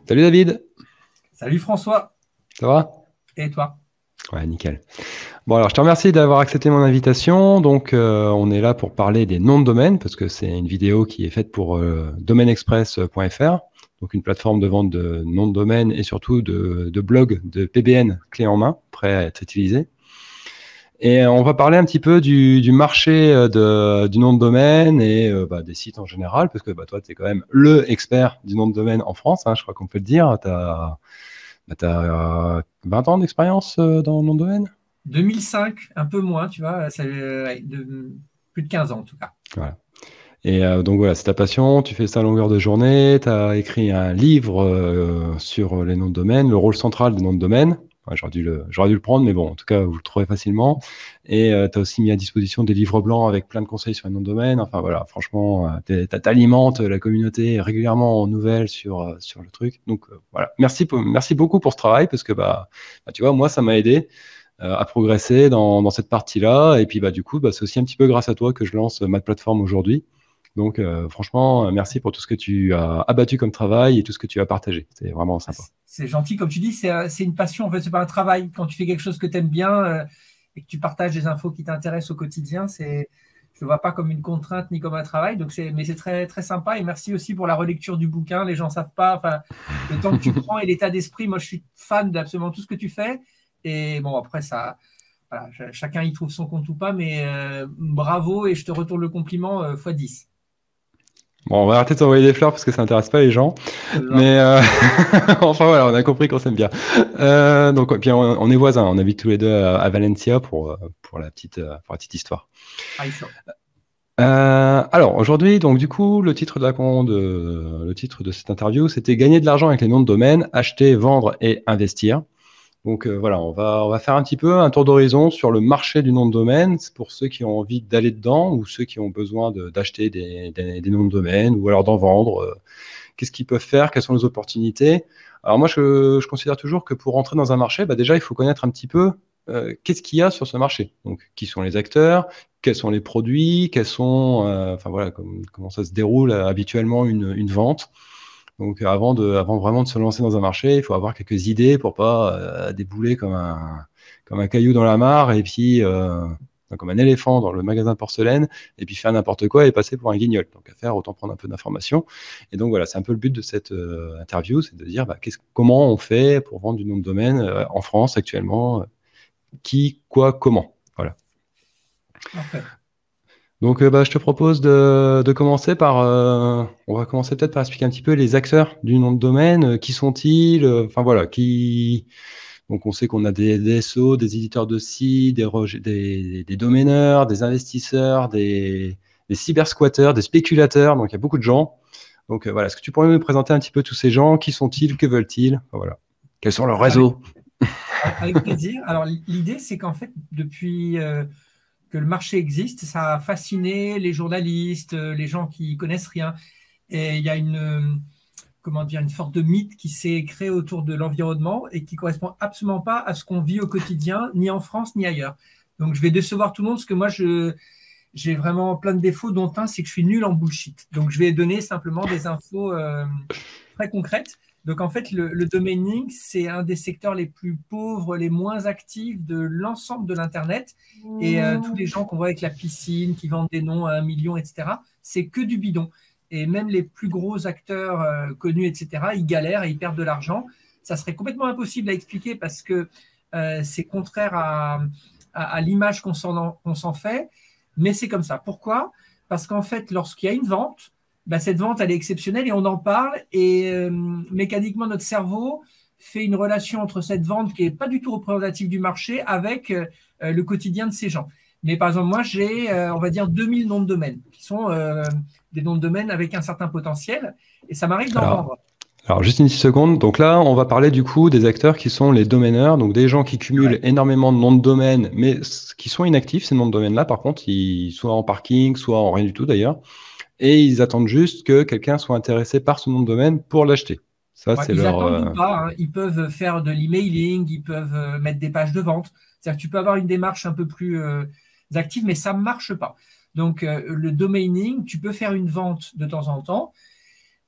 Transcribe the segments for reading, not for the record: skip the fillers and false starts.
Salut David, Salut François, ça va? et toi? Ouais, nickel. Bon, alors je te remercie d'avoir accepté mon invitation. Donc, on est là pour parler des noms de domaine, parce que c'est une vidéo qui est faite pour domainexpress.fr, donc une plateforme de vente de noms de domaine et surtout de blogs de PBN clé en main, prêts à être utilisés. Et on va parler un petit peu du marché du nom de domaine et des sites en général, parce que toi, tu es quand même le expert du nom de domaine en France, hein, je crois qu'on peut le dire. Tu as, 20 ans d'expérience dans le nom de domaine? 2005, un peu moins, tu vois, plus de 15 ans en tout cas. Voilà. Et donc voilà, c'est ta passion, tu fais ça à longueur de journée, tu as écrit un livre sur les noms de domaine, le rôle central des noms de domaine. Ouais, j'aurais dû le prendre, mais bon, en tout cas, vous le trouvez facilement. Et tu as aussi mis à disposition des livres blancs avec plein de conseils sur les noms de domaine. Enfin voilà, franchement, t'alimentes la communauté régulièrement en nouvelles sur le truc. Donc voilà, merci beaucoup pour ce travail, parce que tu vois, moi, ça m'a aidé à progresser dans cette partie-là. Et puis du coup, c'est aussi un petit peu grâce à toi que je lance ma plateforme aujourd'hui. Donc, franchement, merci pour tout ce que tu as abattu comme travail et tout ce que tu as partagé. C'est vraiment sympa. C'est gentil, comme tu dis, c'est une passion, en fait, c'est pas un travail. Quand tu fais quelque chose que tu aimes bien et que tu partages des infos qui t'intéressent au quotidien, je ne le vois pas comme une contrainte ni comme un travail, mais c'est très, très sympa. Et merci aussi pour la relecture du bouquin. Les gens ne savent pas, enfin, le temps que tu prends et l'état d'esprit. Moi, je suis fan d'absolument tout ce que tu fais. Et bon, après, voilà, chacun y trouve son compte ou pas, mais bravo et je te retourne le compliment x 10. Bon, on va arrêter de s'envoyer des fleurs parce que ça n'intéresse pas les gens. Mais enfin voilà, on a compris qu'on s'aime bien. Donc, puis on est voisins, on habite tous les deux à Valencia pour la petite histoire. Ah, chaud. Alors aujourd'hui, donc du coup, le titre de cette interview, c'était gagner de l'argent avec les noms de domaine, acheter, vendre et investir. Donc voilà, on va faire un petit peu un tour d'horizon sur le marché du nom de domaine. C'est pour ceux qui ont envie d'aller dedans ou ceux qui ont besoin d'acheter des noms de domaine ou alors d'en vendre. Qu'est-ce qu'ils peuvent faire? Quelles sont les opportunités? Alors moi, je considère toujours que pour rentrer dans un marché, déjà, il faut connaître un petit peu qu'est-ce qu'il y a sur ce marché. Donc, qui sont les acteurs? Quels sont les produits? Enfin voilà, comment ça se déroule habituellement une vente. Donc avant vraiment de se lancer dans un marché, il faut avoir quelques idées pour pas débouler comme un caillou dans la mare et puis comme un éléphant dans le magasin de porcelaine et puis faire n'importe quoi et passer pour un guignol. Donc à faire, autant prendre un peu d'informations. Et donc voilà, c'est un peu le but de cette interview, c'est de dire comment on fait pour vendre du nom de domaine en France actuellement, qui, quoi, comment. Voilà. Parfait. Donc, je te propose de commencer on va commencer peut-être par expliquer un petit peu les acteurs du nom de domaine. Qui sont-ils? Enfin voilà, Donc, on sait qu'on a des DSO, des éditeurs de sites, des domaineurs, des investisseurs, des cybersquatteurs, des spéculateurs. Donc, il y a beaucoup de gens. Donc, voilà, est-ce que tu pourrais nous présenter un petit peu tous ces gens? Qui sont-ils? Que veulent-ils? Enfin, voilà. Quels sont leurs Avec, réseaux? avec plaisir. Alors, l'idée, c'est qu'en fait, depuis que le marché existe, ça a fasciné les journalistes, les gens qui connaissent rien. Et il y a comment dire, une sorte de mythe qui s'est créé autour de l'environnement et qui correspond absolument pas à ce qu'on vit au quotidien, ni en France, ni ailleurs. Donc, je vais décevoir tout le monde parce que moi, j'ai vraiment plein de défauts, dont un, c'est que je suis nul en bullshit. Donc, je vais donner simplement des infos très concrètes. Donc, en fait, le domaining, c'est un des secteurs les plus pauvres, les moins actifs de l'ensemble de l'Internet. Et tous les gens qu'on voit avec la piscine, qui vendent des noms à 1 million, etc., c'est que du bidon. Et même les plus gros acteurs connus, etc., ils galèrent et ils perdent de l'argent. Ça serait complètement impossible à expliquer parce que c'est contraire à l'image qu'on s'en fait. Mais c'est comme ça. Pourquoi? Parce qu'en fait, lorsqu'il y a une vente, cette vente, elle est exceptionnelle et on en parle. Et mécaniquement, notre cerveau fait une relation entre cette vente qui n'est pas du tout représentative du marché avec le quotidien de ces gens. Mais par exemple, moi, j'ai, on va dire, 2000 noms de domaine qui sont des noms de domaine avec un certain potentiel. Et ça m'arrive d'en Alors, vendre. Alors, juste une petite seconde. Donc là, on va parler du coup des acteurs qui sont les domaineurs, donc des gens qui cumulent Ouais. énormément de noms de domaine, mais qui sont inactifs, ces noms de domaine-là. Par contre, ils soit en parking, soit en rien du tout d'ailleurs. Et ils attendent juste que quelqu'un soit intéressé par ce nom de domaine pour l'acheter. Ça, Ouais, c'est ils leur. attendent ou pas, hein. Ils peuvent faire de l'emailing, ils peuvent mettre des pages de vente. C'est-à-dire que tu peux avoir une démarche un peu plus actifs, mais ça ne marche pas. Donc, le domaining, tu peux faire une vente de temps en temps.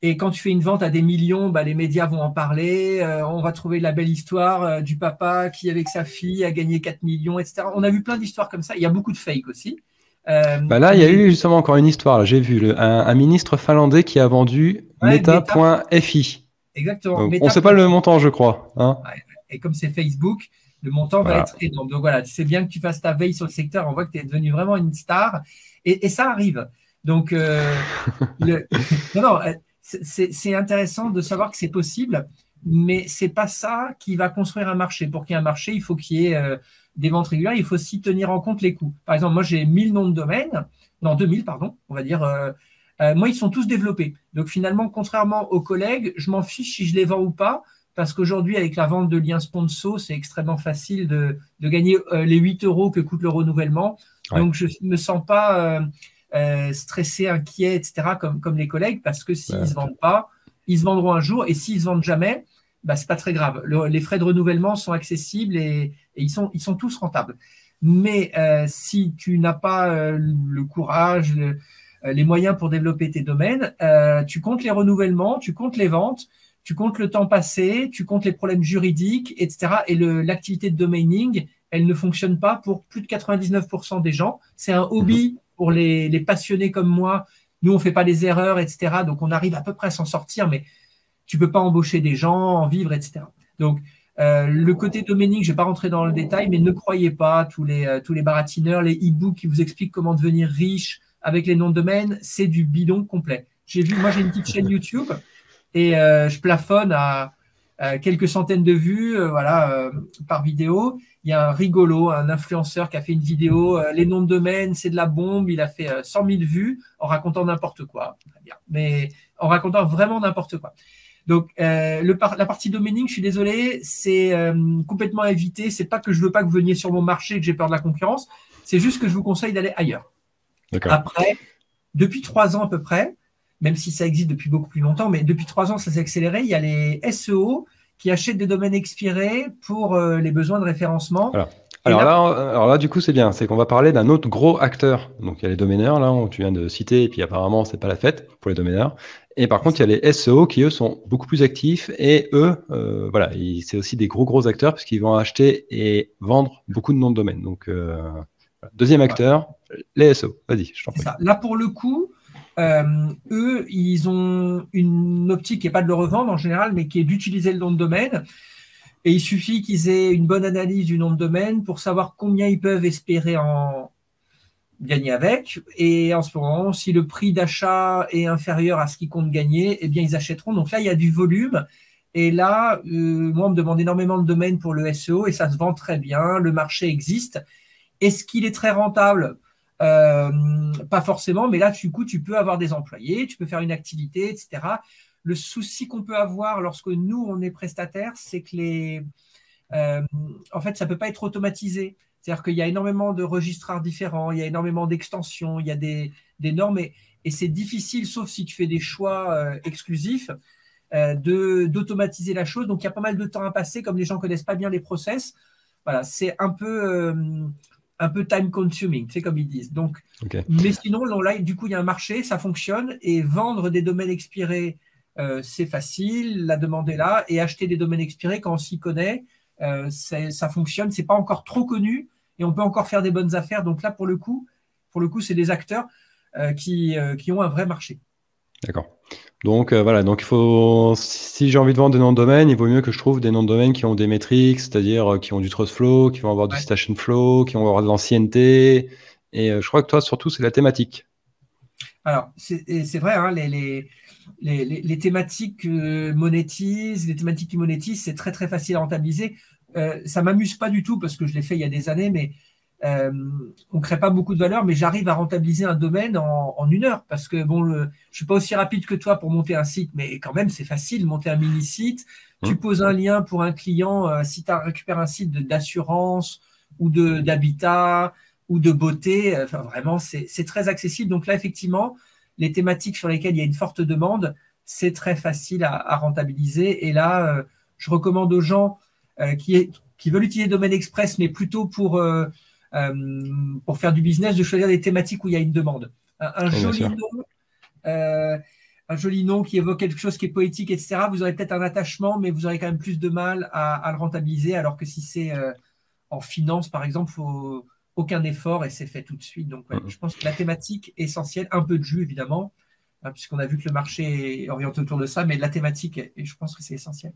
Et quand tu fais une vente à des millions, bah, les médias vont en parler. On va trouver la belle histoire du papa qui, avec sa fille, a gagné 4 millions, etc. On a vu plein d'histoires comme ça. Il y a beaucoup de fake aussi. Bah là, il y a eu justement encore une histoire. J'ai vu un ministre finlandais qui a vendu Meta.fi. Exactement. Donc, on ne sait pas le montant, je crois. Hein. Ouais. Et comme c'est Facebook, le montant va être énorme. Donc voilà, tu sais bien que tu fasses ta veille sur le secteur. On voit que tu es devenu vraiment une star. Et ça arrive. Donc, non, c'est intéressant de savoir que c'est possible, mais ce n'est pas ça qui va construire un marché. Pour qu'il y ait un marché, il faut qu'il y ait des ventes régulières. Il faut aussi tenir en compte les coûts. Par exemple, moi, j'ai 1000 noms de domaine. Non, 2000, pardon, on va dire. Moi, ils sont tous développés. Donc, finalement, contrairement aux collègues, je m'en fiche si je les vends ou pas, parce qu'aujourd'hui, avec la vente de liens sponsor, c'est extrêmement facile de gagner les 8 € que coûte le renouvellement. Ouais. Donc, je ne me sens pas stressé, inquiet, etc., comme les collègues, parce que s'ils ne se vendent pas, ils se vendront un jour, et s'ils ne se vendent jamais, bah, ce n'est pas très grave. Les frais de renouvellement sont accessibles et ils sont tous rentables. Mais si tu n'as pas le courage, les moyens pour développer tes domaines, tu comptes les renouvellements, tu comptes les ventes, tu comptes le temps passé, tu comptes les problèmes juridiques, etc. Et l'activité de domaining, elle ne fonctionne pas pour plus de 99% des gens. C'est un hobby pour les passionnés comme moi. Nous, on ne fait pas les erreurs, etc. Donc, on arrive à peu près à s'en sortir, mais tu ne peux pas embaucher des gens, en vivre, etc. Donc, le côté domaining, je ne vais pas rentrer dans le détail, mais ne croyez pas tous les baratineurs, les e-books qui vous expliquent comment devenir riche avec les noms de domaine, c'est du bidon complet. Moi, j'ai une petite chaîne YouTube et je plafonne à quelques centaines de vues par vidéo. Il y a un rigolo, un influenceur qui a fait une vidéo, les noms de domaine, c'est de la bombe. Il a fait 100 000 vues en racontant n'importe quoi. Très bien. Mais en racontant vraiment n'importe quoi. Donc, la partie domaining, je suis désolé, c'est complètement à éviter. C'est pas que je veux pas que vous veniez sur mon marché et que j'ai peur de la concurrence. C'est juste que je vous conseille d'aller ailleurs. Après, depuis 3 ans à peu près, même si ça existe depuis beaucoup plus longtemps, mais depuis 3 ans, ça s'est accéléré. Il y a les SEO qui achètent des domaines expirés pour les besoins de référencement. Alors là, du coup, c'est bien. C'est qu'on va parler d'un autre gros acteur. Donc, il y a les domaineurs, là, où tu viens de citer, et puis apparemment, c'est pas la fête pour les domaineurs. Et par contre, il y a les SEO qui, eux, sont beaucoup plus actifs. Et eux, c'est aussi des gros acteurs parce qu'ils vont acheter et vendre beaucoup de noms de domaine. Donc, deuxième acteur, les SEO. Vas-y, je t'en prie. Là, pour le coup, eux, ils ont une optique qui n'est pas de le revendre en général, mais qui est d'utiliser le nom de domaine. Et il suffit qu'ils aient une bonne analyse du nom de domaine pour savoir combien ils peuvent espérer en gagner avec. Et en ce moment, si le prix d'achat est inférieur à ce qu'ils comptent gagner, eh bien, ils achèteront. Donc là, il y a du volume. Et là, moi, on me demande énormément de domaines pour le SEO et ça se vend très bien. Le marché existe. Est-ce qu'il est très rentable ? Pas forcément, mais là, du coup, tu peux avoir des employés, tu peux faire une activité, etc. Le souci qu'on peut avoir lorsque nous, on est prestataire, c'est que en fait, ça ne peut pas être automatisé. C'est-à-dire qu'il y a énormément de registrars différents, il y a énormément d'extensions, il y a des normes et c'est difficile, sauf si tu fais des choix exclusifs, d'automatiser la chose. Donc, il y a pas mal de temps à passer, comme les gens ne connaissent pas bien les process. Voilà, c'est un peu time consuming, c'est comme ils disent. Donc, mais sinon, là, du coup, il y a un marché, ça fonctionne et vendre des domaines expirés, c'est facile, la demande est là et acheter des domaines expirés quand on s'y connaît, ça fonctionne. C'est pas encore trop connu et on peut encore faire des bonnes affaires. Donc là, pour le coup, c'est des acteurs qui ont un vrai marché. D'accord. Donc donc il faut, si j'ai envie de vendre des noms de domaine, il vaut mieux que je trouve des noms de domaine qui ont des métriques, c'est-à-dire qui ont du trust flow, qui vont avoir du citation flow, qui vont avoir de l'ancienneté. Et je crois que toi, surtout, c'est la thématique. Alors, c'est vrai, hein, les thématiques monétisent, les thématiques qui monétisent, c'est très très facile à rentabiliser. Ça m'amuse pas du tout parce que je l'ai fait il y a des années, mais on crée pas beaucoup de valeur, mais j'arrive à rentabiliser un domaine en 1 heure parce que je suis pas aussi rapide que toi pour monter un site, mais quand même c'est facile de monter un mini site. Tu poses un lien pour un client si tu récupères un site d'assurance ou d'habitat ou de beauté, enfin vraiment c'est très accessible. Donc là effectivement les thématiques sur lesquelles il y a une forte demande, c'est très facile à rentabiliser. Et là je recommande aux gens qui veulent utiliser Domaine Express, mais plutôt pour pour faire du business, de choisir des thématiques où il y a une demande. Un joli nom qui évoque quelque chose qui est poétique, etc., vous aurez peut-être un attachement, mais vous aurez quand même plus de mal à le rentabiliser, alors que si c'est en finance, par exemple, il faut aucun effort et c'est fait tout de suite. Donc, ouais, je pense que la thématique est essentielle, un peu de jus, évidemment, puisqu'on a vu que le marché est orienté autour de ça, mais la thématique, et je pense que c'est essentiel.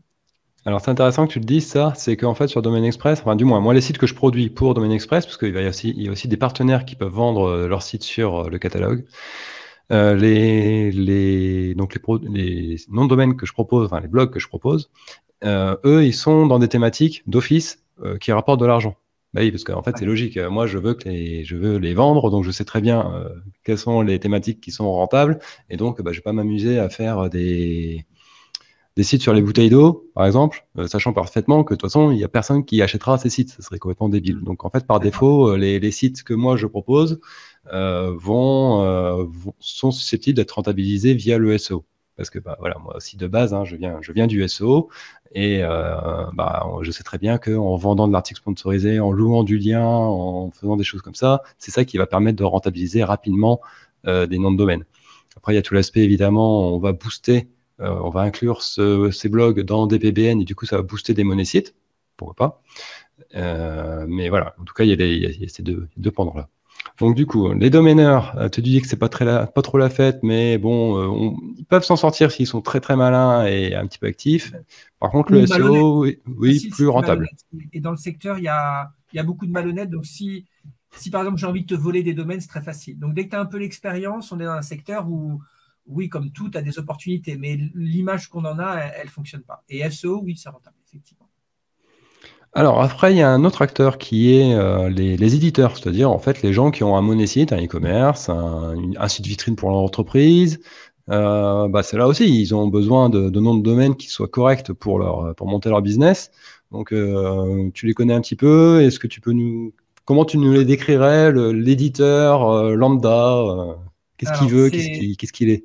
Alors, c'est intéressant que tu le dises, ça, c'est qu'en fait, sur Domain Express, enfin, du moins, moi, les sites que je produis pour Domain Express, parce qu'il y a aussi des partenaires qui peuvent vendre leurs sites sur le catalogue, les noms de domaine que je propose, enfin, les blogs que je propose, eux, ils sont dans des thématiques d'office qui rapportent de l'argent. Bah oui, parce qu'en fait, c'est logique. Moi, je veux les vendre, donc je sais très bien quelles sont les thématiques qui sont rentables, et donc, bah, je vais pas m'amuser à faire des sites sur les bouteilles d'eau, par exemple, sachant parfaitement que de toute façon, il n'y a personne qui achètera ces sites. Ça serait complètement débile. Donc, en fait, par défaut, les sites que moi je propose sont susceptibles d'être rentabilisés via le SEO. Parce que bah, voilà, moi aussi de base, hein, je viens du SEO et je sais très bien qu'en vendant de l'article sponsorisé, en louant du lien, en faisant des choses comme ça, c'est ça qui va permettre de rentabiliser rapidement des noms de domaine. Après, il y a tout l'aspect, évidemment, on va booster. On va inclure ces blogs dans des PBN et du coup, ça va booster des monésites. Pourquoi pas. Mais voilà, en tout cas, il y a ces deux pendants-là. Donc, du coup, les domaineurs, te dis que c'est pas trop la fête, mais bon, ils peuvent s'en sortir s'ils sont très, très malins et un petit peu actifs. Par contre, le SEO, oui, plus rentable. Et dans le secteur, il y a beaucoup de malhonnêtes. Donc, si par exemple, j'ai envie de te voler des domaines, c'est très facile. Donc, dès que tu as un peu l'expérience, on est dans un secteur où oui, comme tout, tu as des opportunités, mais l'image qu'on en a, elle ne fonctionne pas. Et SEO, oui, c'est rentable, effectivement. Alors après, il y a un autre acteur qui est les éditeurs, c'est-à-dire en fait les gens qui ont un monosite, un e-commerce, un site vitrine pour leur entreprise. C'est là aussi, ils ont besoin de noms de domaine qui soient corrects pour monter leur business. Donc tu les connais un petit peu. Est-ce que tu peux comment tu nous les décrirais, l'éditeur lambda, qu'est-ce qu'il veut, qu'est-ce qu'il est?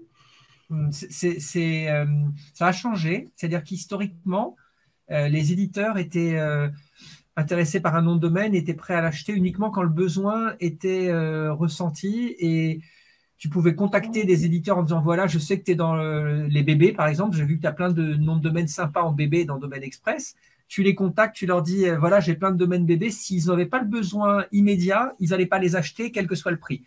Ça a changé, c'est-à-dire qu'historiquement, les éditeurs étaient intéressés par un nom de domaine, étaient prêts à l'acheter uniquement quand le besoin était ressenti, et tu pouvais contacter des éditeurs en disant voilà, je sais que tu es dans les bébés par exemple, j'ai vu que tu as plein de noms de domaine sympas en bébé dans Domaine Express. Tu les contactes, tu leur dis voilà, j'ai plein de domaines bébés. S'ils n'avaient pas le besoin immédiat, ils n'allaient pas les acheter, quel que soit le prix.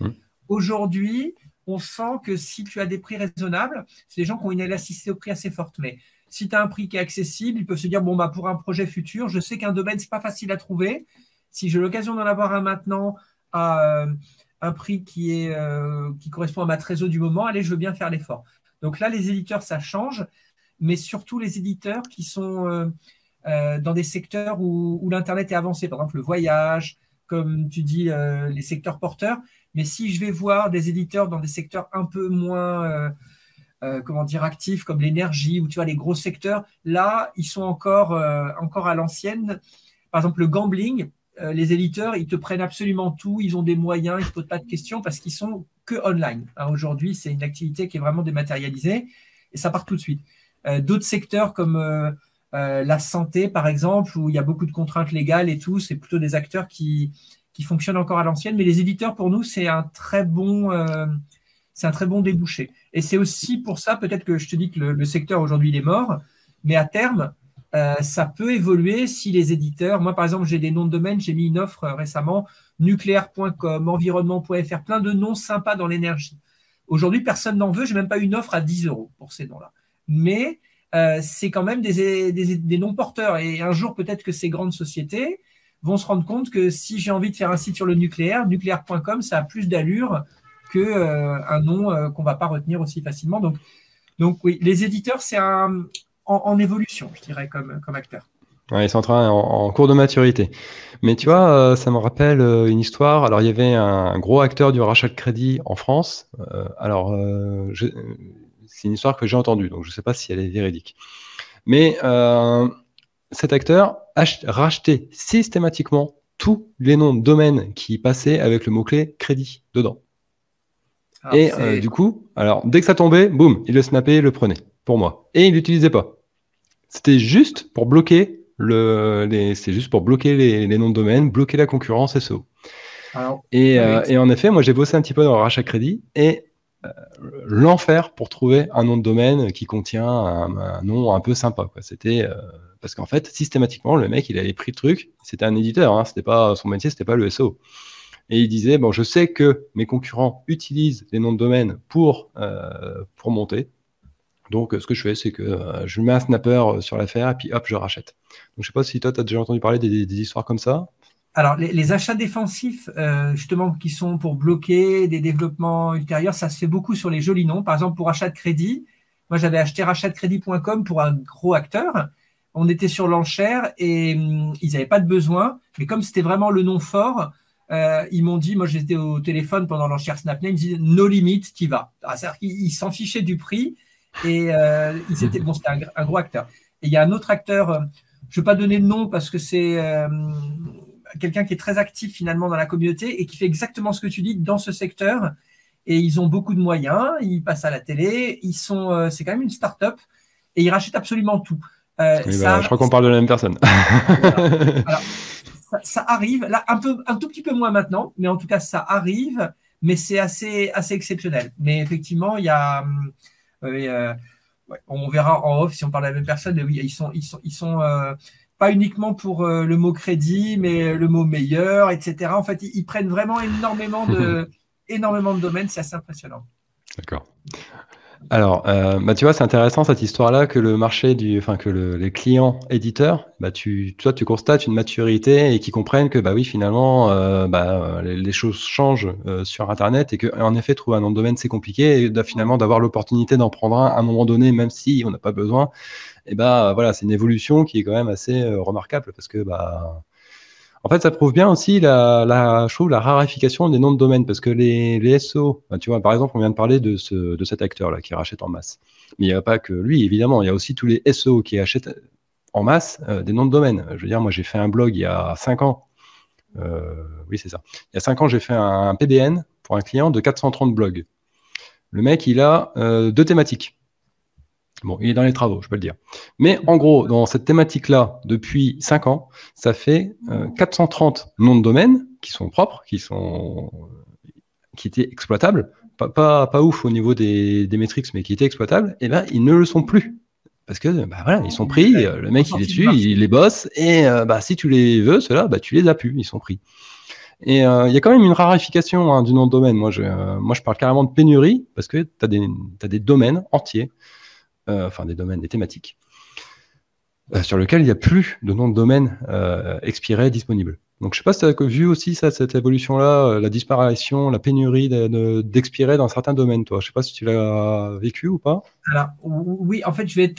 Aujourd'hui, on sent que si tu as des prix raisonnables, c'est des gens qui ont une élasticité au prix assez forte. Mais si tu as un prix qui est accessible, ils peuvent se dire bon, bah, pour un projet futur, je sais qu'un domaine, ce n'est pas facile à trouver. Si j'ai l'occasion d'en avoir un maintenant à un prix qui correspond à ma trésor du moment, allez, je veux bien faire l'effort. Donc là, les éditeurs, ça change, mais surtout les éditeurs qui sont dans des secteurs où l'Internet est avancé, par exemple le voyage, comme tu dis, les secteurs porteurs. Mais si je vais voir des éditeurs dans des secteurs un peu moins actifs, comme l'énergie, ou tu vois, les gros secteurs, là, ils sont encore à l'ancienne. Par exemple, le gambling, les éditeurs, ils te prennent absolument tout, ils ont des moyens, ils ne te posent pas de questions parce qu'ils sont que online. Aujourd'hui, c'est une activité qui est vraiment dématérialisée et ça part tout de suite. D'autres secteurs comme la santé, par exemple, où il y a beaucoup de contraintes légales et tout, c'est plutôt des acteurs qui fonctionnent encore à l'ancienne. Mais les éditeurs, pour nous, c'est un très bon débouché. Et c'est aussi pour ça, peut-être que je te dis que le secteur aujourd'hui, il est mort, mais à terme, ça peut évoluer si les éditeurs… Moi, par exemple, j'ai des noms de domaine, j'ai mis une offre récemment, nucléaire.com, environnement.fr, plein de noms sympas dans l'énergie. Aujourd'hui, personne n'en veut, je n'ai même pas une offre à 10 € pour ces noms-là. Mais c'est quand même des noms porteurs. Et un jour, peut-être que ces grandes sociétés vont se rendre compte que si j'ai envie de faire un site sur le nucléaire, nucléaire.com, ça a plus d'allure qu'un nom qu'on ne va pas retenir aussi facilement. Donc oui, les éditeurs, c'est en évolution, je dirais, comme acteur. Ouais, ils sont en cours de maturité. Mais tu vois, ça me rappelle une histoire. Alors, il y avait un gros acteur du rachat de crédit en France. C'est une histoire que j'ai entendue, donc je ne sais pas si elle est véridique. Mais cet acteur rachetait systématiquement tous les noms de domaine qui passaient avec le mot-clé crédit dedans. Du coup, alors dès que ça tombait, boum, il le snappait, le prenait pour moi. Et il l'utilisait pas. C'était juste pour bloquer les noms de domaine, bloquer la concurrence SEO. Alors, Et en effet, moi, j'ai bossé un petit peu dans le rachat crédit et l'enfer pour trouver un nom de domaine qui contient un nom un peu sympa, quoi. C'était parce qu'en fait, systématiquement, le mec, il avait pris le truc. C'était un éditeur, hein, c'était pas son métier, c'était pas le SEO. Et il disait, bon, je sais que mes concurrents utilisent les noms de domaine pour monter. Donc, ce que je fais, c'est que je mets un snapper sur l'affaire et puis hop, je rachète. Donc, je sais pas si toi, tu as déjà entendu parler des histoires comme ça. Alors, les achats défensifs, justement, qui sont pour bloquer des développements ultérieurs, ça se fait beaucoup sur les jolis noms. Par exemple, pour achat de crédit, moi, j'avais acheté rachatdecrédit.com pour un gros acteur. On était sur l'enchère et ils n'avaient pas de besoin. Mais comme c'était vraiment le nom fort, ils m'ont dit, moi, j'étais au téléphone pendant l'enchère Snapname, ils me disaient, no limit, t'y vas. C'est-à-dire qu'ils s'en fichaient du prix et c'était un gros acteur. Et il y a un autre acteur, je ne vais pas donner de nom parce que c'est quelqu'un qui est très actif finalement dans la communauté et qui fait exactement ce que tu dis dans ce secteur. Et ils ont beaucoup de moyens, ils passent à la télé, c'est quand même une start-up et ils rachètent absolument tout. Oui, je crois qu'on parle de la même personne. Voilà. Alors, ça arrive, là un tout petit peu moins maintenant, mais en tout cas ça arrive, mais c'est assez exceptionnel. Mais effectivement, il y a, on verra en off si on parle de la même personne, mais oui, ils sont pas uniquement pour le mot crédit, mais le mot meilleur, etc. En fait, ils prennent vraiment énormément de domaines, c'est assez impressionnant. D'accord. Alors, tu vois, c'est intéressant cette histoire-là que le marché que les clients éditeurs, toi, tu constates une maturité et qu'ils comprennent que, oui, finalement, les choses changent sur Internet et que, en effet, trouver un nom de domaine, c'est compliqué et finalement d'avoir l'opportunité d'en prendre un à un moment donné, même si on n'a pas besoin. Et voilà, c'est une évolution qui est quand même assez remarquable parce que, en fait, ça prouve bien aussi je trouve, la raréfication des noms de domaine parce que les SEO, tu vois, par exemple, on vient de parler de cet acteur-là qui rachète en masse. Mais il n'y a pas que lui, évidemment, il y a aussi tous les SEO qui achètent en masse des noms de domaine. Je veux dire, moi, j'ai fait un blog il y a 5 ans. Oui, c'est ça. Il y a 5 ans, j'ai fait un PBN pour un client de 430 blogs. Le mec, il a 2 thématiques. Bon, il est dans les travaux, je peux le dire. Mais en gros, dans cette thématique-là, depuis 5 ans, ça fait 430 noms de domaine qui sont propres, qui étaient exploitables, pas ouf au niveau des métriques, mais qui étaient exploitables, et ils ne le sont plus. Parce que voilà, ils sont pris, le mec il est dessus, il les bosse, et si tu les veux, ceux-là, tu les as plus, ils sont pris. Et il y a quand même une raréfication du nom de domaine. Moi, je parle carrément de pénurie, parce que tu as des domaines entiers, des domaines, des thématiques, sur lesquels il n'y a plus de nom de domaine expiré disponible. Donc, je ne sais pas si tu as vu aussi cette évolution-là, la disparition, la pénurie d'expirés dans certains domaines, toi. Je ne sais pas si tu l'as vécu ou pas. Alors, oui, en fait, il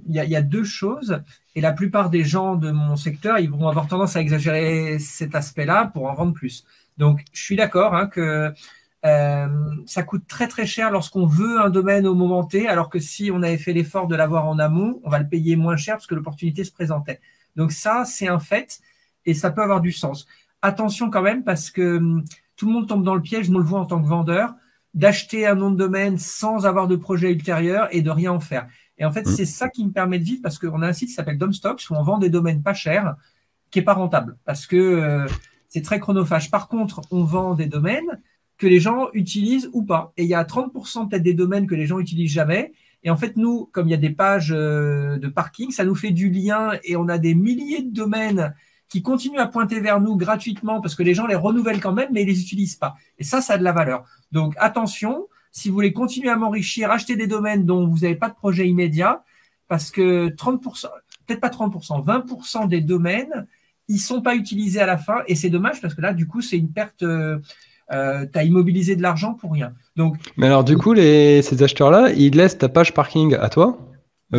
y a 2 choses. Et la plupart des gens de mon secteur, ils vont avoir tendance à exagérer cet aspect-là pour en vendre plus. Donc, je suis d'accord que ça coûte très très cher lorsqu'on veut un domaine au moment T, alors que si on avait fait l'effort de l'avoir en amont, on va le payer moins cher parce que l'opportunité se présentait. Donc ça, c'est un fait et ça peut avoir du sens. Attention quand même parce que tout le monde tombe dans le piège, je me le vois en tant que vendeur, d'acheter un nom de domaine sans avoir de projet ultérieur et de rien en faire. Et en fait, c'est ça qui me permet de vivre parce qu'on a un site qui s'appelle Domstocks où on vend des domaines pas chers qui n'est pas rentable parce que c'est très chronophage. Par contre, on vend des domaines que les gens utilisent ou pas. Et il y a 30% peut-être des domaines que les gens utilisent jamais. Et en fait, nous, comme il y a des pages de parking, ça nous fait du lien et on a des milliers de domaines qui continuent à pointer vers nous gratuitement parce que les gens les renouvellent quand même, mais ils les utilisent pas. Et ça a de la valeur. Donc, attention, si vous voulez continuer à m'enrichir, achetez des domaines dont vous n'avez pas de projet immédiat parce que 30%, peut-être pas 30%, 20% des domaines, ils sont pas utilisés à la fin et c'est dommage parce que là, du coup, c'est une perte... tu as immobilisé de l'argent pour rien. Donc, mais alors, du coup, ces acheteurs-là, ils laissent ta page parking à toi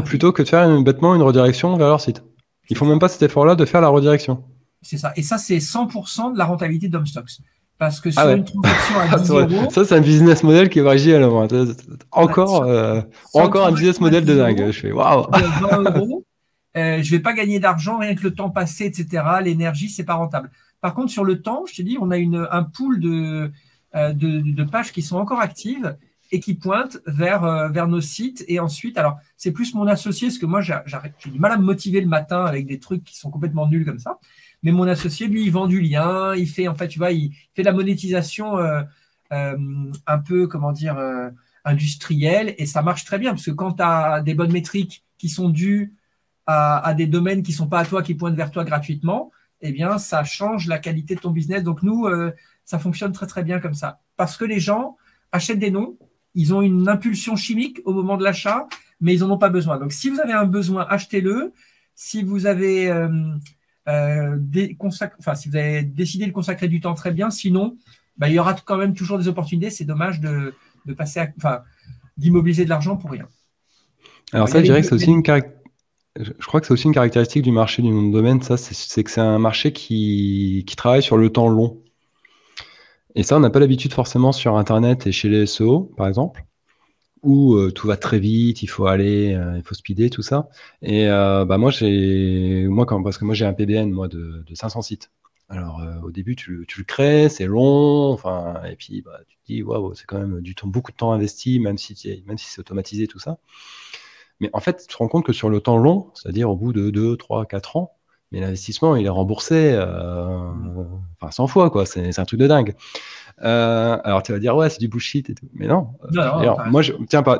plutôt que de faire bêtement une redirection vers leur site. Ils font même pas cet effort-là de faire la redirection. C'est ça. Et ça, c'est 100% de la rentabilité de Domstocks. Parce que sur une transaction à 10 euros... Ça, c'est un business model qui est vrai à l'heure. Encore un business model de dingue. Je fais waouh. 20 euros, je vais pas gagner d'argent, rien que le temps passé, etc. L'énergie, c'est pas rentable. Par contre, sur le temps, je te dis, on a un pool de pages qui sont encore actives et qui pointent vers nos sites. Et ensuite, alors, c'est plus mon associé, parce que moi, j'ai du mal à me motiver le matin avec des trucs qui sont complètement nuls comme ça. Mais mon associé, lui, il vend du lien, il fait, en fait, tu vois, il fait de la monétisation un peu, comment dire, industrielle, et ça marche très bien, parce que quand tu as des bonnes métriques qui sont dues à des domaines qui ne sont pas à toi, qui pointent vers toi gratuitement, eh bien, ça change la qualité de ton business. Donc, nous, ça fonctionne très, très bien comme ça. Parce que les gens achètent des noms, ils ont une impulsion chimique au moment de l'achat, mais ils n'en ont pas besoin. Donc, si vous avez un besoin, achetez-le. Si vous avez, si vous avez décidé de consacrer du temps, très bien. Sinon, bah, il y aura quand même toujours des opportunités. C'est dommage de passer d'immobiliser de l'argent pour rien. Alors ça, je dirais que c'est aussi je crois que c'est aussi une caractéristique du marché du nom de domaine, ça, c'est que c'est un marché qui travaille sur le temps long. Et ça, on n'a pas l'habitude forcément sur Internet et chez les SEO, par exemple, où tout va très vite, il faut aller, il faut speeder, tout ça. Et bah parce que moi j'ai un PBN de 500 sites. Alors au début, tu le crées, c'est long, enfin, et puis bah, tu te dis, waouh, c'est quand même beaucoup de temps investi, même si c'est automatisé, tout ça. Mais en fait, tu te rends compte que sur le temps long, c'est-à-dire au bout de 2, 3, 4 ans, mais l'investissement, il est remboursé 100 fois, quoi. C'est un truc de dingue. Alors tu vas dire, ouais, c'est du bullshit et tout. Mais non.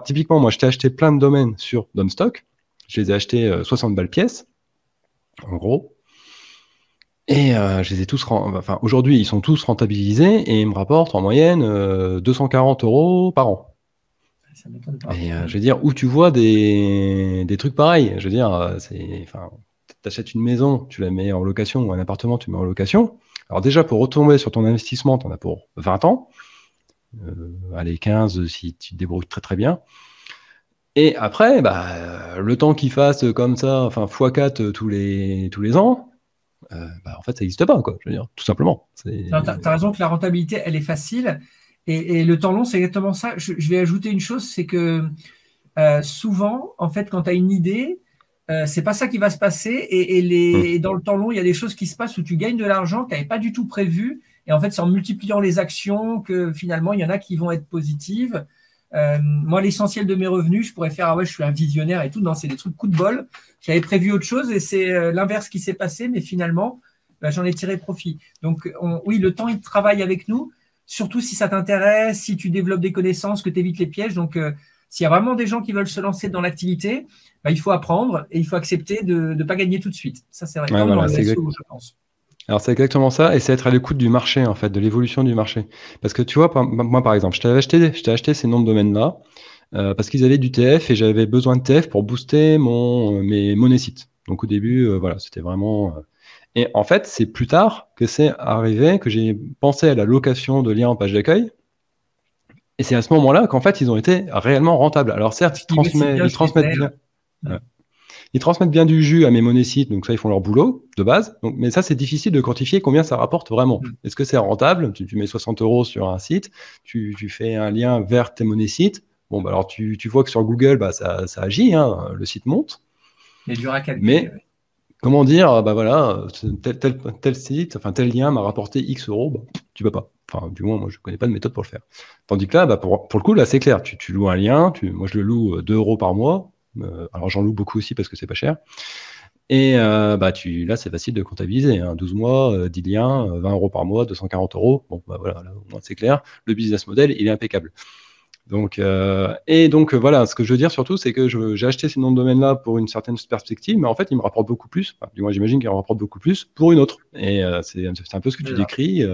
Typiquement, moi, je t'ai acheté plein de domaines sur Domstock. Je les ai achetés 60 balles pièce, en gros. Et je les ai tous, aujourd'hui, ils sont tous rentabilisés et ils me rapportent en moyenne 240 € par an. Ça m'étonne pas. Et je veux dire, où tu vois des trucs pareils. Je veux dire, t'achètes une maison, tu la mets en location, ou un appartement, tu le mets en location. Alors déjà, pour retomber sur ton investissement, tu en as pour 20 ans. Allez, 15 si tu te débrouilles très très bien. Et après, le temps qu'il fasse comme ça, enfin x4 tous les ans, en fait, ça n'existe pas, quoi. Je veux dire, tout simplement. Tu as raison que la rentabilité, elle est facile. Et le temps long, c'est exactement ça. Je vais ajouter une chose, c'est que souvent, en fait, quand tu as une idée, c'est pas ça qui va se passer. Et dans le temps long, il y a des choses qui se passent où tu gagnes de l'argent que tu n'avais pas du tout prévu. Et en fait, c'est en multipliant les actions que finalement, il y en a qui vont être positives. Moi, l'essentiel de mes revenus, je pourrais faire, ah ouais, je suis un visionnaire et tout. Non, c'est des trucs coup de bol. J'avais prévu autre chose et c'est l'inverse qui s'est passé. Mais finalement, j'en ai tiré profit. Donc, oui, le temps, il travaille avec nous. Surtout si ça t'intéresse, si tu développes des connaissances, que tu évites les pièges. Donc, s'il y a vraiment des gens qui veulent se lancer dans l'activité, il faut apprendre et il faut accepter de ne pas gagner tout de suite. Ça, c'est vrai. Comme dans le SEO, je pense. Alors, c'est exactement ça, et c'est être à l'écoute du marché, en fait, de l'évolution du marché. Parce que tu vois, moi, par exemple, je t'ai acheté ces noms de domaines-là parce qu'ils avaient du TF et j'avais besoin de TF pour booster mes sites. Donc, au début, c'était vraiment... Et en fait, c'est plus tard que c'est arrivé, que j'ai pensé à la location de liens en page d'accueil. Et c'est à ce moment-là qu'en fait, ils ont été réellement rentables. Alors certes, ils transmettent bien du jus à mes monésites, donc ça, ils font leur boulot de base. Donc, mais ça, c'est difficile de quantifier combien ça rapporte vraiment. Est-ce que c'est rentable? Tu mets 60 € sur un site, tu fais un lien vers tes monésites. Bon, alors tu vois que sur Google, ça agit, hein, le site monte. Mais dur à calculer. Mais comment dire, tel site, enfin tel lien m'a rapporté X euros, tu peux pas. Enfin, du moins, moi, je connais pas de méthode pour le faire. Tandis que là, pour le coup, là, c'est clair. Tu loues un lien, moi, je le loue 2 € par mois. Alors, j'en loue beaucoup aussi parce que c'est pas cher. Et là, c'est facile de comptabiliser. 12 mois, 10 liens, 20 € par mois, 240 €. Bon, voilà, là, au moins, c'est clair. Le business model, il est impeccable. Donc, voilà, ce que je veux dire surtout, c'est que j'ai acheté ces noms de domaines-là pour une certaine perspective, mais en fait, ils me rapportent beaucoup plus. Enfin, du moins, j'imagine qu'ils me rapportent beaucoup plus pour une autre. Et c'est un peu ce que tu décris.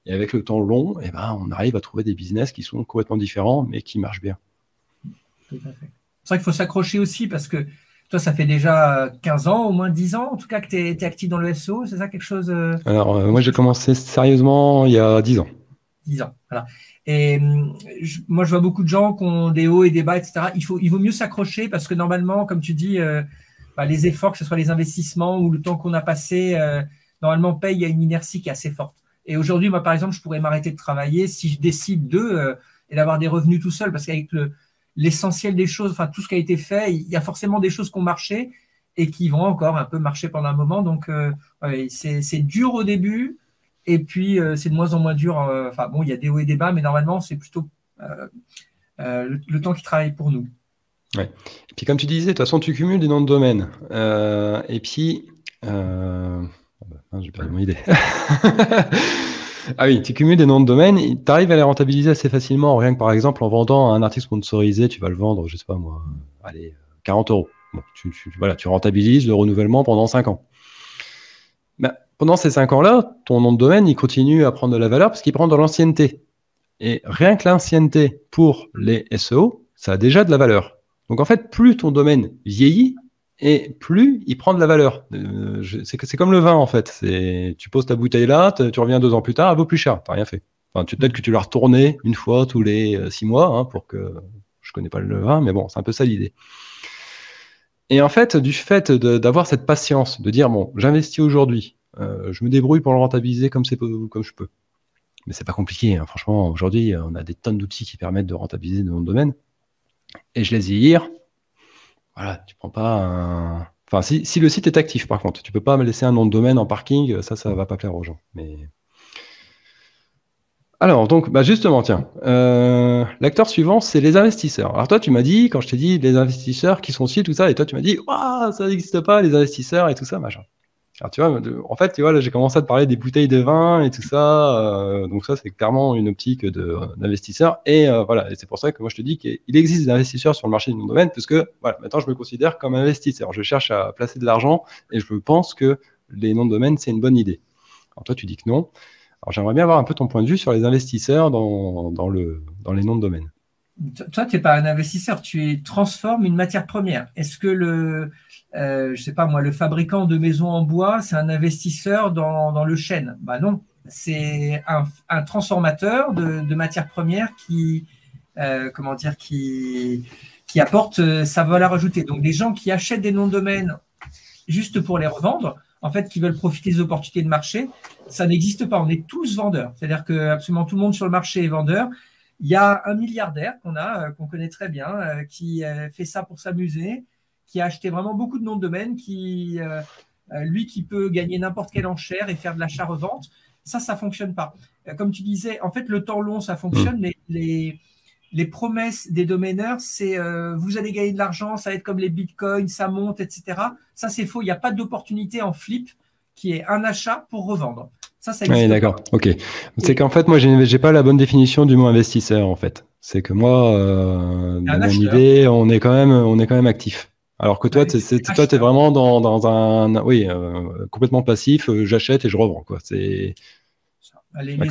Et avec le temps long, on arrive à trouver des business qui sont complètement différents, mais qui marchent bien. Tout à fait. C'est vrai qu'il faut s'accrocher aussi parce que toi, ça fait déjà 15 ans, au moins 10 ans, en tout cas, que tu es actif dans le SEO. C'est ça quelque chose Alors, moi, j'ai commencé sérieusement il y a 10 ans. 10 ans, voilà. Et moi, je vois beaucoup de gens qui ont des hauts et des bas, etc. Il vaut mieux s'accrocher parce que normalement, comme tu dis, les efforts, que ce soit les investissements ou le temps qu'on a passé, normalement, paye. Il y a une inertie qui est assez forte. Et aujourd'hui, moi, par exemple, je pourrais m'arrêter de travailler si je décide et d'avoir des revenus tout seul parce qu'avec l'essentiel des choses, enfin, tout ce qui a été fait, il y a forcément des choses qui ont marché et qui vont encore un peu marcher pendant un moment. Donc, c'est dur au début. Et puis, c'est de moins en moins dur. Il y a des hauts et des bas, mais normalement, c'est plutôt le temps qui travaille pour nous. Ouais. Et puis, comme tu disais, de toute façon, tu cumules des noms de domaine. Et puis, Ah, j'ai perdu mon idée. Ah oui, tu cumules des noms de domaine, tu arrives à les rentabiliser assez facilement, rien que par exemple en vendant un article sponsorisé, tu vas le vendre, je sais pas moi, allez, 40 euros. Bon, voilà, tu rentabilises le renouvellement pendant 5 ans. Ben, pendant ces 5 ans-là, ton nom de domaine, il continue à prendre de la valeur parce qu'il prend de l'ancienneté. Et rien que l'ancienneté pour les SEO, ça a déjà de la valeur. Donc en fait, plus ton domaine vieillit, et plus il prend de la valeur. C'est comme le vin en fait. Tu poses ta bouteille là, tu reviens 2 ans plus tard, elle vaut plus cher. T'as rien fait. Enfin, peut-être que tu l'as retourné une fois tous les 6 mois, hein, pour que je connais pas le vin, mais bon, c'est un peu ça l'idée. Et en fait, du fait d'avoir cette patience, de dire bon, j'investis aujourd'hui, je me débrouille pour le rentabiliser comme je peux. Mais c'est pas compliqué, hein. Franchement, aujourd'hui, on a des tonnes d'outils qui permettent de rentabiliser nos domaines. Et je laisse y lire. Voilà, tu prends pas un. Enfin, si le site est actif, par contre, tu peux pas me laisser un nom de domaine en parking, ça va pas plaire aux gens. Mais alors, donc, bah justement, tiens, l'acteur suivant, c'est les investisseurs. Alors toi, tu m'as dit, quand je t'ai dit les investisseurs qui sont dessus, tout ça, et toi, tu m'as dit, waouh, ça n'existe pas, les investisseurs et tout ça, machin. Alors tu vois, en fait, tu vois, là, j'ai commencé à te parler des bouteilles de vin et tout ça. Donc ça, c'est clairement une optique d'investisseur. Et voilà, et c'est pour ça que moi, je te dis qu'il existe des investisseurs sur le marché du nom de domaine, parce que voilà, maintenant, je me considère comme investisseur. Je cherche à placer de l'argent et je pense que les noms de domaine, c'est une bonne idée. Alors toi, tu dis que non. Alors j'aimerais bien avoir un peu ton point de vue sur les investisseurs dans les noms de domaine. Toi, tu n'es pas un investisseur, tu transformes une matière première. Est-ce que je sais pas moi, le fabricant de maisons en bois, c'est un investisseur dans le chêne? Bah non, c'est un transformateur de matières premières comment dire, qui apporte sa valeur ajoutée. Donc, les gens qui achètent des noms de domaine juste pour les revendre, en fait, qui veulent profiter des opportunités de marché, ça n'existe pas. On est tous vendeurs. C'est-à-dire que absolument tout le monde sur le marché est vendeur. Il y a un milliardaire qu'on connaît très bien, qui fait ça pour s'amuser, qui a acheté vraiment beaucoup de noms de domaine, lui qui peut gagner n'importe quelle enchère et faire de l'achat-revente. Ça ne fonctionne pas. Comme tu disais, en fait, le temps long, ça fonctionne, mais les promesses des domaineurs, c'est vous allez gagner de l'argent, ça va être comme les bitcoins, ça monte, etc. Ça, c'est faux. Il n'y a pas d'opportunité en flip qui est un achat pour revendre. Ça existe. Oui, d'accord. Ok. C'est qu'en fait, moi, j'ai pas la bonne définition du mot investisseur, en fait. C'est que moi, dans mon idée, on est quand même actif. Alors que toi, toi, t'es vraiment dans un, oui, complètement passif. J'achète et je revends, quoi. Les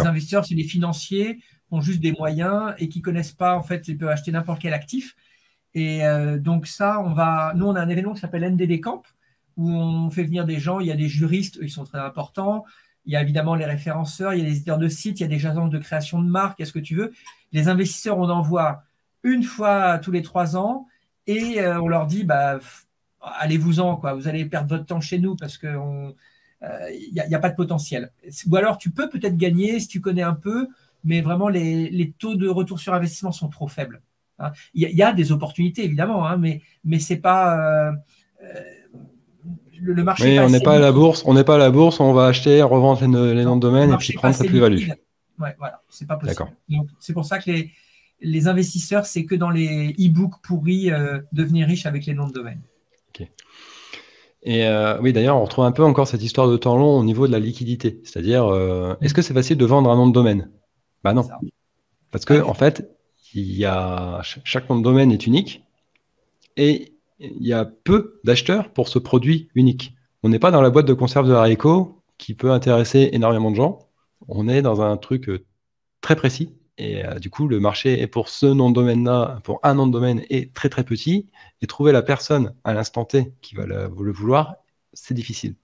investisseurs, c'est les financiers qui ont juste des moyens et qui connaissent pas, en fait, ils peuvent acheter n'importe quel actif. Et donc ça, nous, on a un événement qui s'appelle NDD Camp, où on fait venir des gens. Il y a des juristes, ils sont très importants. Il y a évidemment les référenceurs, il y a les éditeurs de sites, il y a des agences de création de marques, il y a ce que tu veux. Les investisseurs, on envoie une fois tous les 3 ans et on leur dit, bah, allez-vous-en, quoi. Vous allez perdre votre temps chez nous parce qu'il n'y a pas de potentiel. Ou alors, tu peux peut-être gagner si tu connais un peu, mais vraiment, les taux de retour sur investissement sont trop faibles. Hein. Il y a des opportunités, évidemment, hein, mais ce n'est pas… le marché. Oui, on n'est pas à la bourse, on va acheter, revendre les noms de domaine et puis prendre sa plus-value. Ouais, voilà, c'est pas possible. Donc, c'est pour ça que les investisseurs, c'est que dans les e-books pourris, devenir riche avec les noms de domaine. Ok. Et oui, d'ailleurs, on retrouve un peu encore cette histoire de temps long au niveau de la liquidité. C'est-à-dire, est-ce que c'est facile de vendre un nom de domaine? Bah non. Parce que, en fait, chaque nom de domaine est unique et il y a peu d'acheteurs pour ce produit unique. On n'est pas dans la boîte de conserve de haricots qui peut intéresser énormément de gens. On est dans un truc très précis. Et du coup, le marché est pour ce nom de domaine-là, pour un nom de domaine, est très très petit. Et trouver la personne à l'instant T qui va le vouloir, c'est difficile.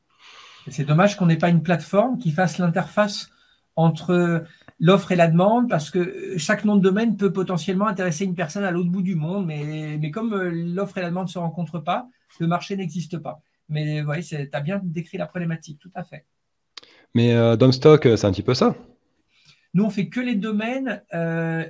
C'est dommage qu'on n'ait pas une plateforme qui fasse l'interface entre l'offre et la demande, parce que chaque nom de domaine peut potentiellement intéresser une personne à l'autre bout du monde, mais comme l'offre et la demande ne se rencontrent pas, le marché n'existe pas. Mais oui, tu as bien décrit la problématique, tout à fait. Mais Domstock, c'est un petit peu ça. Nous, on fait que les domaines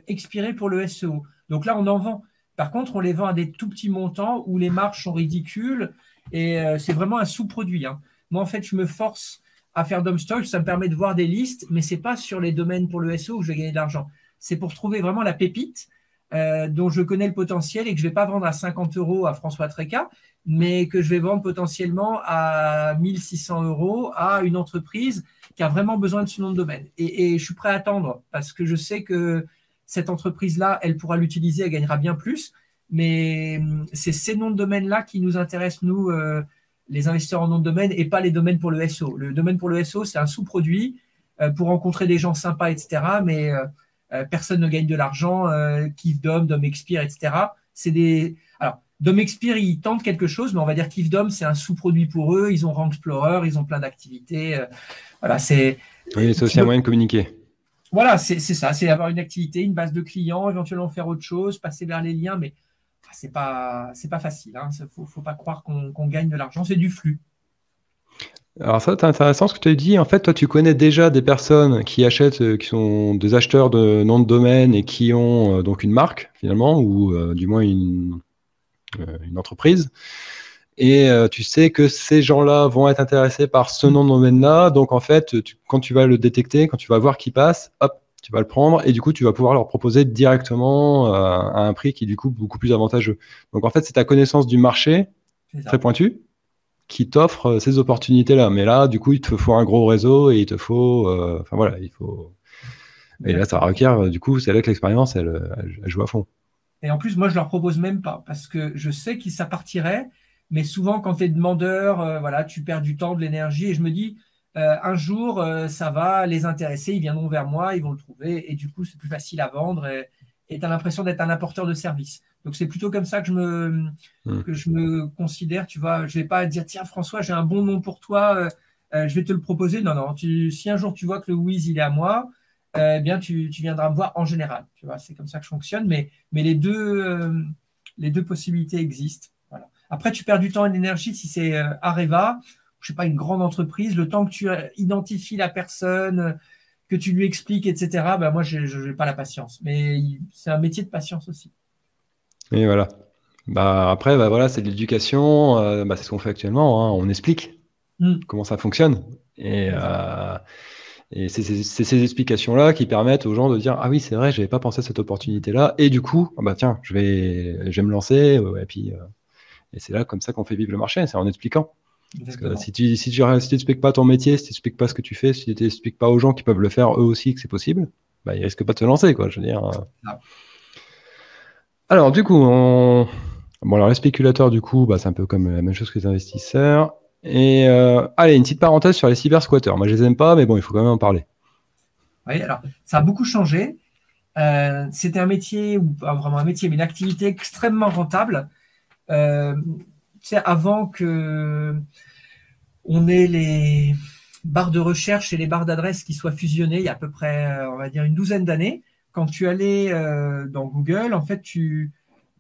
expirés pour le SEO. Donc là, on en vend. Par contre, on les vend à des tout petits montants où les marges sont ridicules et c'est vraiment un sous-produit. Hein. Moi, en fait, je me force à faire Domstock. Ça me permet de voir des listes, mais ce n'est pas sur les domaines pour le SEO où je vais gagner de l'argent. C'est pour trouver vraiment la pépite dont je connais le potentiel et que je ne vais pas vendre à 50 euros à François Tréca, mais que je vais vendre potentiellement à 1600 euros à une entreprise qui a vraiment besoin de ce nom de domaine. Et je suis prêt à attendre parce que je sais que cette entreprise-là, elle pourra l'utiliser, elle gagnera bien plus. Mais c'est ces noms de domaine-là qui nous intéressent, nous, les investisseurs en nom de domaine, et pas les domaines pour le SO. Le domaine pour le SO, c'est un sous-produit pour rencontrer des gens sympas, etc. Mais personne ne gagne de l'argent. Kifdom, DomExpire, etc. Alors, DomExpire, ils tentent quelque chose, mais on va dire Kifdom, c'est un sous-produit pour eux. Ils ont Rank Explorer, ils ont plein d'activités. Voilà, c'est. Oui, c'est aussi un moyen de communiquer. Voilà, c'est ça, c'est avoir une activité, une base de clients, éventuellement faire autre chose, passer vers les liens, mais c'est pas facile. Hein. Faut pas croire qu'on gagne de l'argent, c'est du flux. Alors ça, c'est intéressant ce que tu as dit. En fait, toi, tu connais déjà des personnes qui achètent, qui sont des acheteurs de noms de domaine et qui ont donc une marque finalement, ou du moins une entreprise. Et tu sais que ces gens-là vont être intéressés par ce nom de domaine-là. Donc, en fait, quand tu vas le détecter, quand tu vas voir qui passe, hop, tu vas le prendre et du coup, tu vas pouvoir leur proposer directement à un prix qui est du coup beaucoup plus avantageux. Donc, en fait, c'est ta connaissance du marché très pointue qui t'offre ces opportunités-là. Mais là, du coup, il te faut un gros réseau et il te faut... Enfin, voilà, il faut... Et là, ça requiert, du coup, c'est là que l'expérience, elle joue à fond. Et en plus, moi, je leur propose même pas parce que je sais qu'ils s'appartiraient. Mais souvent, quand tu es demandeur, voilà, tu perds du temps, de l'énergie. Et je me dis, un jour, ça va les intéresser. Ils viendront vers moi, ils vont le trouver. Et du coup, c'est plus facile à vendre. Et tu as l'impression d'être un apporteur de service. Donc, c'est plutôt comme ça que je me considère. Tu vois, je ne vais pas dire, tiens, François, j'ai un bon nom pour toi. Je vais te le proposer. Non, non. Si un jour, tu vois que le Wiz, il est à moi, eh bien, tu viendras me voir en général. Tu vois, c'est comme ça que je fonctionne. Mais les deux possibilités existent. Voilà. Après, tu perds du temps et de l'énergie si c'est Areva, je sais pas, une grande entreprise, le temps que tu identifies la personne, que tu lui expliques, etc. Ben moi, je n'ai pas la patience. Mais c'est un métier de patience aussi. Et voilà. Bah, après, bah, voilà, c'est de l'éducation. Bah, c'est ce qu'on fait actuellement. Hein. On explique comment ça fonctionne. Et c'est ces explications-là qui permettent aux gens de dire ah oui, c'est vrai, j'avais pas pensé à cette opportunité-là. Et du coup, bah tiens, je vais me lancer. Et puis, et c'est là comme ça qu'on fait vivre le marché. C'est en expliquant. Parce que si tu expliques pas ton métier, si tu expliques pas ce que tu fais, si tu expliques pas aux gens qui peuvent le faire eux aussi que c'est possible, bah ils risquent pas de se lancer, quoi. Je veux dire. Alors du coup, bon alors les spéculateurs du coup, bah c'est un peu comme la même chose que les investisseurs. Et allez, une petite parenthèse sur les cyber-squatters. Moi, je les aime pas, mais bon, il faut quand même en parler. Oui, alors, ça a beaucoup changé. C'était un métier, ou pas vraiment un métier, mais une activité extrêmement rentable. Tu sais, avant que on ait les barres de recherche et les barres d'adresse qui soient fusionnées, il y a à peu près, on va dire, une douzaine d'années, quand tu allais dans Google, en fait, tu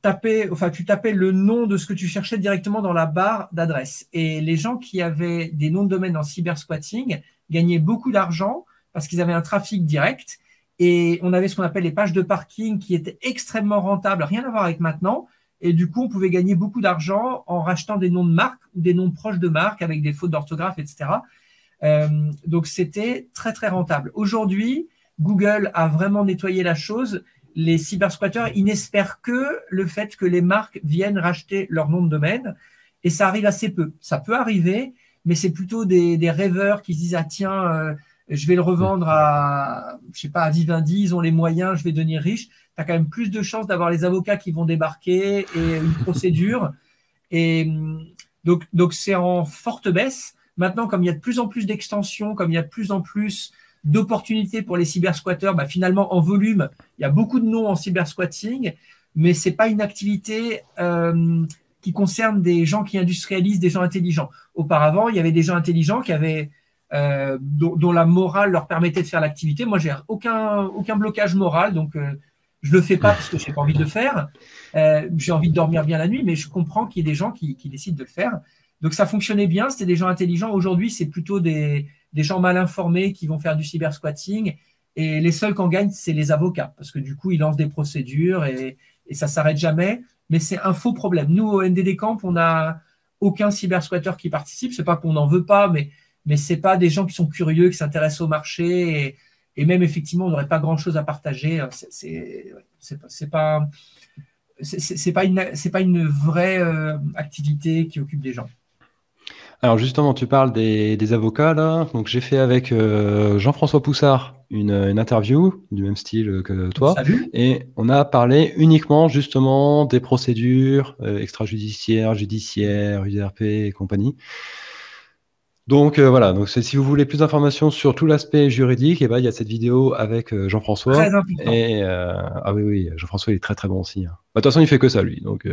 tapais le nom de ce que tu cherchais directement dans la barre d'adresse. Et les gens qui avaient des noms de domaine en cybersquatting gagnaient beaucoup d'argent parce qu'ils avaient un trafic direct. Et on avait ce qu'on appelle les pages de parking qui étaient extrêmement rentables, rien à voir avec maintenant. Et du coup, on pouvait gagner beaucoup d'argent en rachetant des noms de marques ou des noms proches de marques avec des fautes d'orthographe, etc. Donc, c'était très, très rentable. Aujourd'hui, Google a vraiment nettoyé la chose. Les cybersquatteurs, ils n'espèrent que le fait que les marques viennent racheter leur nom de domaine. Et ça arrive assez peu. Ça peut arriver, mais c'est plutôt des rêveurs qui se disent « Ah tiens, je vais le revendre à, je sais pas, à Vivendi, ils ont les moyens, je vais devenir riche ». Tu as quand même plus de chances d'avoir les avocats qui vont débarquer et une procédure. Et donc c'est en forte baisse. Maintenant, comme il y a de plus en plus d'extensions, comme il y a de plus en plus d'opportunités pour les cybersquatteurs, bah, finalement, en volume, il y a beaucoup de noms en cybersquatting, mais ce n'est pas une activité qui concerne des gens qui industrialisent, des gens intelligents. Auparavant, il y avait des gens intelligents qui avaient, dont la morale leur permettait de faire l'activité. Moi, j'ai aucun blocage moral, donc je le fais pas parce que j'ai pas envie de le faire. J'ai envie de dormir bien la nuit, mais je comprends qu'il y ait des gens qui décident de le faire. Donc ça fonctionnait bien, c'était des gens intelligents. Aujourd'hui, c'est plutôt des gens mal informés qui vont faire du cybersquatting. Et les seuls qui en gagnent, c'est les avocats, parce que du coup, ils lancent des procédures et ça ne s'arrête jamais. Mais c'est un faux problème. Nous, au NDD Camp, on n'a aucun cybersquatteur qui participe. Ce n'est pas qu'on n'en veut pas, mais ce n'est pas des gens qui sont curieux, qui s'intéressent au marché Et même effectivement, on n'aurait pas grand-chose à partager. C'est pas une vraie activité qui occupe des gens. Alors justement, tu parles des avocats là. Donc j'ai fait avec Jean-François Poussard une interview du même style que toi, Salut. et on a parlé uniquement justement des procédures extrajudiciaires, judiciaires, UDRP et compagnie. Donc voilà. Donc si vous voulez plus d'informations sur tout l'aspect juridique, et ben il y a cette vidéo avec Jean-François. Très important. Et ah oui, Jean-François il est très très bon aussi, hein. Bah, de toute façon, il fait que ça lui. Donc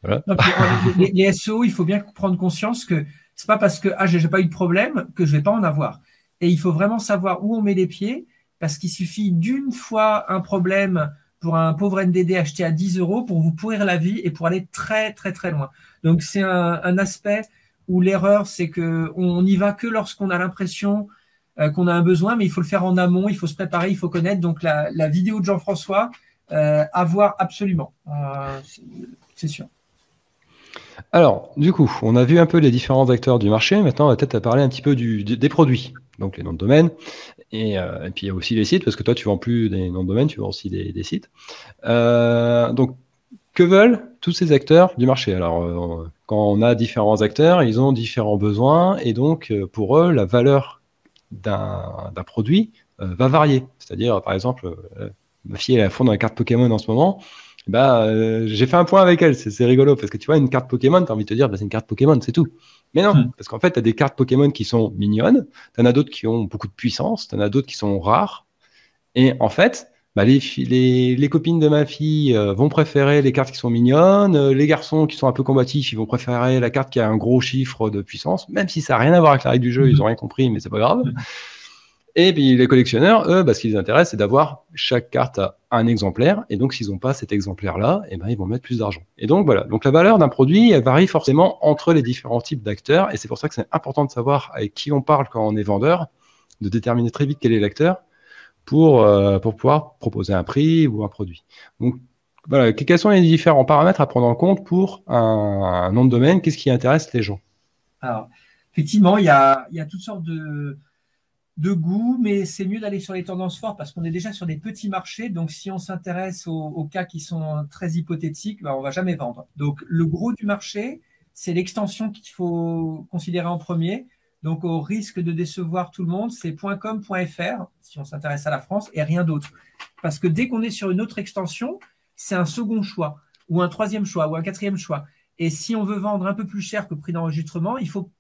voilà. Non, puis, les SEO, il faut bien prendre conscience que c'est pas parce que j'ai pas eu de problème que je vais pas en avoir. Et il faut vraiment savoir où on met les pieds, parce qu'il suffit d'une fois un problème pour un pauvre NDD acheté à 10 euros pour vous pourrir la vie et pour aller très très très loin. Donc c'est un aspect où l'erreur, c'est que on n'y va que lorsqu'on a l'impression qu'on a un besoin, mais il faut le faire en amont, il faut se préparer, il faut connaître. Donc la vidéo de Jean-François, à voir absolument, c'est sûr. Alors, du coup, on a vu un peu les différents acteurs du marché. Maintenant, on va peut-être parler un petit peu des produits, donc les noms de domaine. Et puis, il y a aussi les sites, parce que toi, tu vends plus des noms de domaine, tu vends aussi des sites. Donc, que veulent tous ces acteurs du marché? Alors, quand on a différents acteurs, ils ont différents besoins. Et donc, pour eux, la valeur d'un produit va varier. C'est-à-dire, par exemple, ma fille, elle est à fond dans la carte Pokémon en ce moment. J'ai fait un point avec elle, c'est rigolo, parce que tu vois, une carte Pokémon, tu as envie de te dire, c'est une carte Pokémon, c'est tout. Mais non, parce qu'en fait, tu as des cartes Pokémon qui sont mignonnes, tu en as d'autres qui ont beaucoup de puissance, tu en as d'autres qui sont rares. Et en fait, les copines de ma fille vont préférer les cartes qui sont mignonnes, les garçons qui sont un peu combatifs, ils vont préférer la carte qui a un gros chiffre de puissance, même si ça n'a rien à voir avec la règle du jeu, ils n'ont rien compris, mais c'est pas grave. Et puis les collectionneurs, eux, ce qui les intéresse, c'est d'avoir chaque carte à un exemplaire. Et donc, s'ils n'ont pas cet exemplaire-là, ils vont mettre plus d'argent. Et donc, voilà. Donc, la valeur d'un produit, elle varie forcément entre les différents types d'acteurs. Et c'est pour ça que c'est important de savoir avec qui on parle quand on est vendeur, de déterminer très vite quel est l'acteur pour pouvoir proposer un prix ou un produit. Donc, voilà. Quels sont les différents paramètres à prendre en compte pour un nom de domaine? Qu'est-ce qui intéresse les gens? Alors, effectivement, il y a toutes sortes de goût, mais c'est mieux d'aller sur les tendances fortes parce qu'on est déjà sur des petits marchés. Donc, si on s'intéresse aux cas qui sont très hypothétiques, on ne va jamais vendre. Donc, le gros du marché, c'est l'extension qu'il faut considérer en premier. Donc, au risque de décevoir tout le monde, c'est .com, .fr, si on s'intéresse à la France, et rien d'autre. Parce que dès qu'on est sur une autre extension, c'est un second choix, ou un troisième choix, ou un quatrième choix. Et si on veut vendre un peu plus cher que le prix d'enregistrement, il faut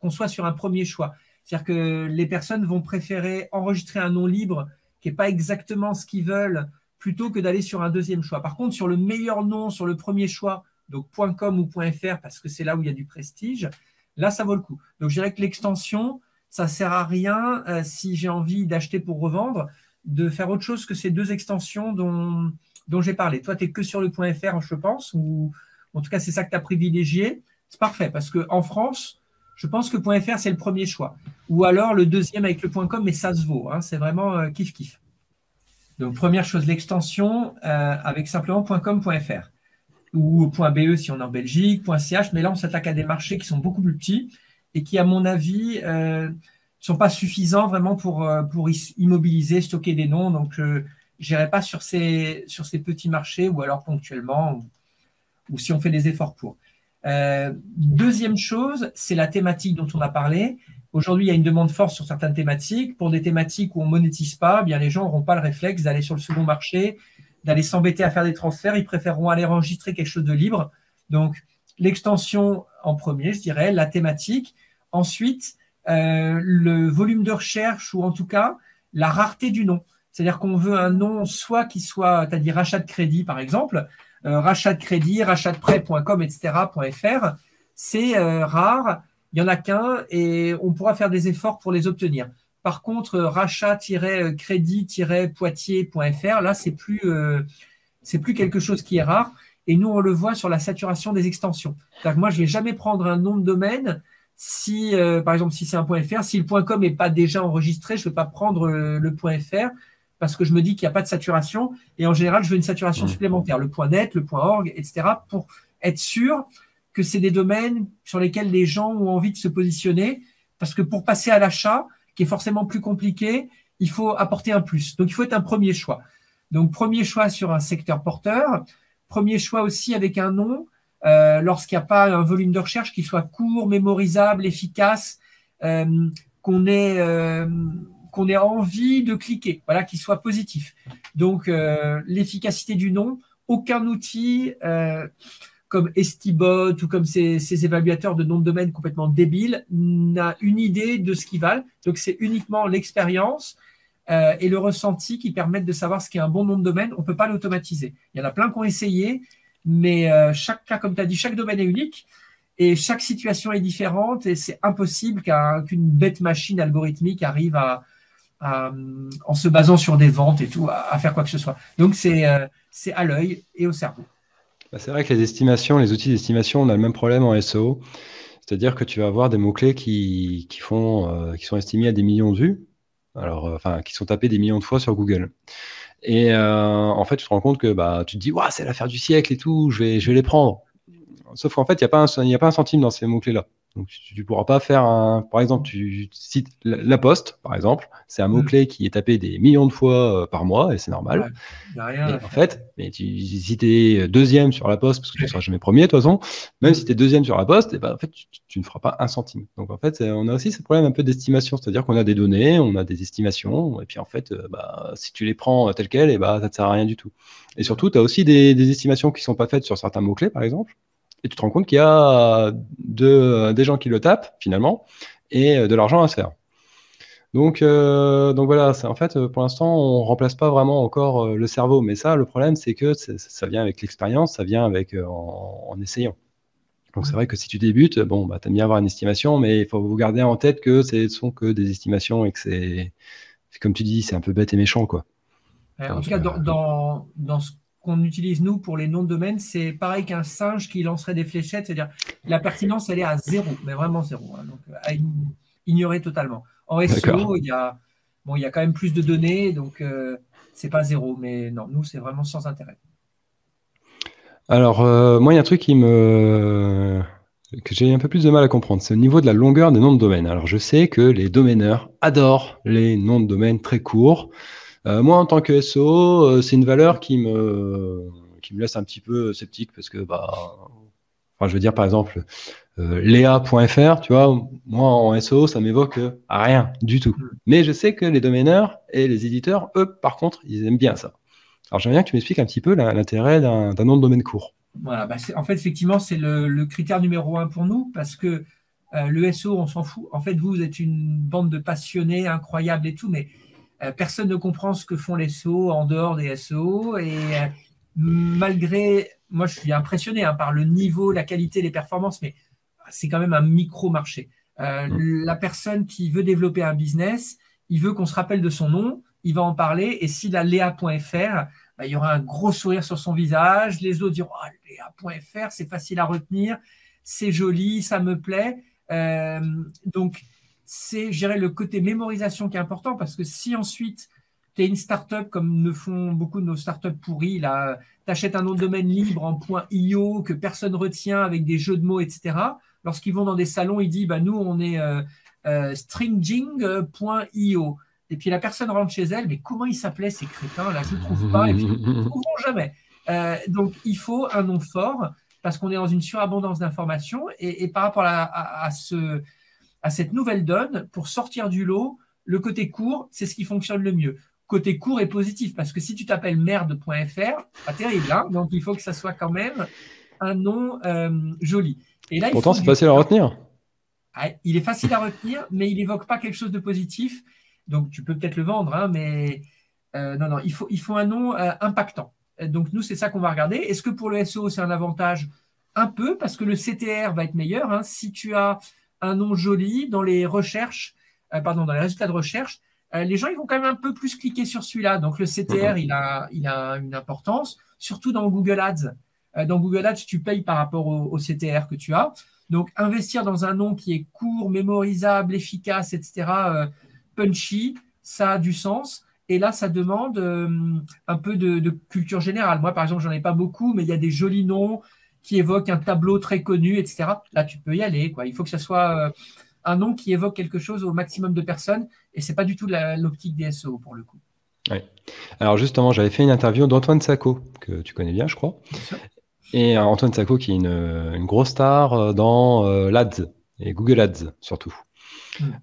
qu'on soit sur un premier choix. C'est-à-dire que les personnes vont préférer enregistrer un nom libre qui n'est pas exactement ce qu'ils veulent plutôt que d'aller sur un deuxième choix. Par contre, sur le meilleur nom, sur le premier choix, donc .com ou .fr, parce que c'est là où il y a du prestige, là, ça vaut le coup. Donc, je dirais que l'extension, ça ne sert à rien si j'ai envie d'acheter pour revendre, de faire autre chose que ces deux extensions dont j'ai parlé. Toi, tu n'es que sur le .fr, je pense, ou en tout cas, c'est ça que tu as privilégié. C'est parfait, parce qu'en France, je pense que .fr, c'est le premier choix. Ou alors le deuxième avec le .com, mais ça se vaut. Hein, c'est vraiment kiff-kiff. Donc, première chose, l'extension avec simplement .com, .fr. Ou .be si on est en Belgique, .ch. Mais là, on s'attaque à des marchés qui sont beaucoup plus petits et qui, à mon avis, ne sont pas suffisants vraiment pour immobiliser, stocker des noms. Donc, je n'irai pas sur ces petits marchés ou alors ponctuellement ou si on fait des efforts pour. Deuxième chose, c'est la thématique dont on a parlé. Aujourd'hui, il y a une demande forte sur certaines thématiques. Pour des thématiques où on ne monétise pas, bien les gens n'auront pas le réflexe d'aller sur le second marché, d'aller s'embêter à faire des transferts. Ils préféreront aller enregistrer quelque chose de libre. Donc, l'extension en premier, je dirais, la thématique. Ensuite, le volume de recherche ou en tout cas, la rareté du nom. C'est-à-dire qu'on veut un nom soit qui soit, tu as dit rachat de crédit par exemple, rachat de crédit, rachat de prêt.com, etc., .fr, c'est rare, il n'y en a qu'un et on pourra faire des efforts pour les obtenir. Par contre, rachat-crédit-poitiers.fr, là, c'est plus quelque chose qui est rare et nous, on le voit sur la saturation des extensions. C'est-à-dire que moi, je ne vais jamais prendre un nom de domaine si, par exemple, si c'est un .fr, si le .com n'est pas déjà enregistré, je ne vais pas prendre le .fr parce que je me dis qu'il n'y a pas de saturation. Et en général, je veux une saturation supplémentaire, le .net, le .org, etc., pour être sûr que c'est des domaines sur lesquels les gens ont envie de se positionner. Parce que pour passer à l'achat, qui est forcément plus compliqué, il faut apporter un plus. Donc, il faut être un premier choix. Donc, premier choix sur un secteur porteur. Premier choix aussi avec un nom, lorsqu'il n'y a pas un volume de recherche qui soit court, mémorisable, efficace, qu'on ait envie de cliquer, voilà, qu'il soit positif. Donc, l'efficacité du nom, aucun outil comme Estibot ou comme ces évaluateurs de nom de domaine complètement débiles n'a une idée de ce qu'ils valent. Donc, c'est uniquement l'expérience et le ressenti qui permettent de savoir ce qu'est un bon nom de domaine. On ne peut pas l'automatiser. Il y en a plein qui ont essayé, mais chaque cas, comme tu as dit, chaque domaine est unique et chaque situation est différente et c'est impossible qu'une bête machine algorithmique arrive en se basant sur des ventes et tout, à faire quoi que ce soit. Donc, c'est à l'œil et au cerveau. C'est vrai que les outils d'estimation, on a le même problème en SEO. C'est-à-dire que tu vas avoir des mots-clés qui sont estimés à des millions de vues, alors, qui sont tapés des millions de fois sur Google. Et en fait, tu te rends compte que tu te dis, ouais, c'est l'affaire du siècle et tout, je vais les prendre. Sauf qu'en fait, il n'y a pas un centime dans ces mots-clés-là. Donc, tu ne pourras pas faire par exemple, tu cites la Poste, par exemple, c'est un mot-clé qui est tapé des millions de fois par mois, et c'est normal. Ouais, et en fait, si tu es deuxième sur la Poste, parce que tu ne seras jamais premier, de toute façon, même si tu es deuxième sur la Poste, en fait, tu ne feras pas un centime. Donc, en fait, on a aussi ce problème un peu d'estimation, c'est-à-dire qu'on a des données, on a des estimations, et puis en fait, si tu les prends telles quelles, ça ne te sert à rien du tout. Et surtout, tu as aussi des estimations qui ne sont pas faites sur certains mots-clés, par exemple. Et tu te rends compte qu'il y a des gens qui le tapent, finalement, et de l'argent à se faire. Donc voilà, en fait, pour l'instant, on ne remplace pas vraiment encore le cerveau. Mais ça, le problème, c'est que ça vient avec l'expérience, ça vient en essayant. Donc c'est vrai que si tu débutes, tu aimes bien avoir une estimation, mais il faut vous garder en tête que ce ne sont que des estimations et que c'est comme tu dis, c'est un peu bête et méchant, quoi. En tout cas, dans ce qu'on utilise, nous, pour les noms de domaine, c'est pareil qu'un singe qui lancerait des fléchettes, c'est-à-dire la pertinence, elle est à 0, mais vraiment 0, hein, donc à ignorer totalement. En SEO, il y a quand même plus de données, donc c'est pas 0, mais non, nous, c'est vraiment sans intérêt. Alors, moi, il y a un truc que j'ai un peu plus de mal à comprendre, c'est au niveau de la longueur des noms de domaine. Alors, je sais que les domaineurs adorent les noms de domaine très courts. Moi, en tant que SEO, c'est une valeur qui me laisse un petit peu sceptique parce que, je veux dire, par exemple, Léa.fr, tu vois, moi, en SEO, ça m'évoque rien du tout. Mais je sais que les domaineurs et les éditeurs, eux, par contre, ils aiment bien ça. Alors, j'aimerais bien que tu m'expliques un petit peu l'intérêt d'un nom de domaine court. Voilà, en fait, effectivement, c'est le critère numéro 1 pour nous parce que le SEO, on s'en fout. En fait, vous êtes une bande de passionnés incroyables et tout, mais personne ne comprend ce que font les SEO en dehors des SEO. Et malgré, moi, je suis impressionné par le niveau, la qualité, les performances, mais c'est quand même un micro-marché. La personne qui veut développer un business, il veut qu'on se rappelle de son nom, il va en parler, et s'il a Léa.fr, il y aura un gros sourire sur son visage, les autres diront « Oh, Léa.fr, c'est facile à retenir, c'est joli, ça me plaît. » Donc, c'est, je dirais, le côté mémorisation qui est important, parce que si ensuite, tu es une startup, comme le font beaucoup de nos startups pourries, là, tu achètes un nom de domaine libre en .io que personne retient avec des jeux de mots, etc. Lorsqu'ils vont dans des salons, ils disent nous, on est stringing.io. Et puis la personne rentre chez elle, mais comment ils s'appelaient ces crétins là? Je ne trouve pas, et puis ils ne trouveront jamais. Donc il faut un nom fort parce qu'on est dans une surabondance d'informations et par rapport à cette nouvelle donne, pour sortir du lot, le côté court, c'est ce qui fonctionne le mieux. Côté court et positif, parce que si tu t'appelles merde.fr, c'est pas terrible, hein, donc il faut que ça soit quand même un nom joli. Et là, pourtant, c'est facile à retenir. Il est facile à retenir, mais il n'évoque pas quelque chose de positif. Donc, tu peux peut-être le vendre, hein, mais non, il faut un nom impactant. Donc, nous, c'est ça qu'on va regarder. Est-ce que pour le SEO, c'est un avantage? Un peu, parce que le CTR va être meilleur. Hein. Si tu as un nom joli dans les recherches, dans les résultats de recherche, les gens ils vont quand même un peu plus cliquer sur celui-là. Donc, le CTR, il a une importance, surtout dans Google Ads. Dans Google Ads, tu payes par rapport au CTR que tu as. Donc, investir dans un nom qui est court, mémorisable, efficace, etc., punchy, ça a du sens. Et là, ça demande un peu de culture générale. Moi, par exemple, j'en ai pas beaucoup, mais il y a des jolis noms qui évoquent un tableau très connu, etc. Là, tu peux y aller, quoi. Il faut que ce soit un nom qui évoque quelque chose au maximum de personnes et ce n'est pas du tout l'optique des SEO pour le coup. Ouais. Alors justement, j'avais fait une interview d'Antoine Sacco, que tu connais bien, je crois. Bien sûr. Et Antoine Sacco, qui est une grosse star dans l'Ads, et Google Ads surtout.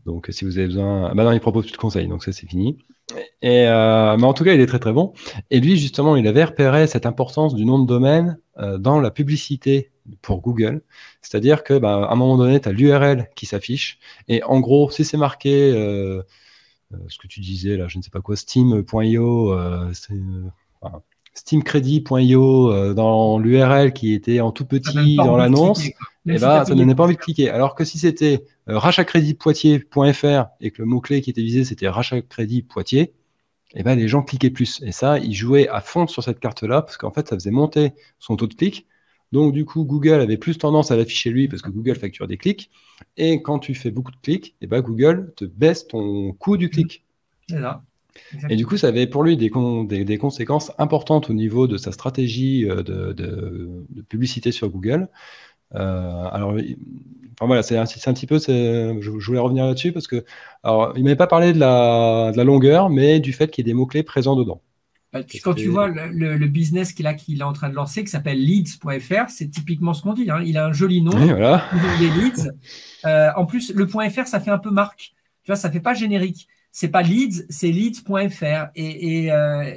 Donc si vous avez besoin... Bah non, il propose plus de conseils, donc ça c'est fini. Mais en tout cas, il est très très bon. Et lui, justement, il avait repéré cette importance du nom de domaine dans la publicité pour Google. C'est-à-dire que, à un moment donné, tu as l'URL qui s'affiche. Et en gros, si c'est marqué ce que tu disais là, je ne sais pas quoi, steam.io, steamcredit.io dans l'URL qui était en tout petit dans l'annonce, et ça ne donnait pas envie de cliquer. Alors que si c'était rachatcreditpoitiers.fr et que le mot-clé qui était visé c'était rachatcredit Poitiers, et les gens cliquaient plus. Et ça, ils jouaient à fond sur cette carte-là parce qu'en fait, ça faisait monter son taux de clic. Donc, du coup, Google avait plus tendance à l'afficher lui parce que Google facture des clics. Et quand tu fais beaucoup de clics, Google te baisse ton coût du clic. C'est là. Et du coup, ça avait pour lui des conséquences importantes au niveau de sa stratégie de publicité sur Google. Alors, voilà, c'est un petit peu, je voulais revenir là-dessus parce que, alors, il m'avait pas parlé de la longueur, mais du fait qu'il y ait des mots-clés présents dedans. Quand tu vois le business qu'il est en train de lancer, qui s'appelle leads.fr, c'est typiquement ce qu'on dit. Hein. Il a un joli nom. Oui, voilà. Des leads. En plus, le .fr, ça fait un peu marque. Tu vois, ça fait pas générique. C'est pas leads, c'est leads.fr. Et en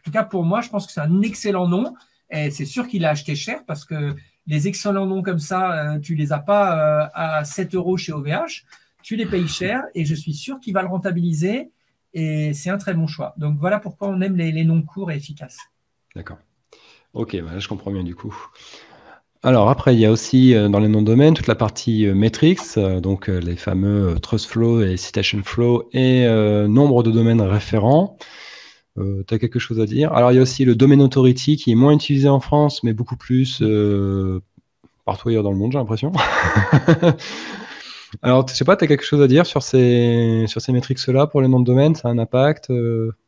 tout cas, pour moi, je pense que c'est un excellent nom. Et c'est sûr qu'il a acheté cher parce que les excellents noms comme ça, tu les as pas à 7 € chez OVH. Tu les payes cher et je suis sûr qu'il va le rentabiliser. Et c'est un très bon choix. Donc voilà pourquoi on aime les noms courts et efficaces. D'accord. Ok, là je comprends bien du coup. Alors après, il y a aussi dans les noms de domaine toute la partie metrics, donc les fameux TrustFlow et CitationFlow et nombre de domaines référents. Tu as quelque chose à dire? Alors il y a aussi le Domain Authority qui est moins utilisé en France, mais beaucoup plus partout ailleurs dans le monde, j'ai l'impression. Alors, je sais pas, tu as quelque chose à dire sur ces métriques-là pour les noms de domaine? Ça a un impact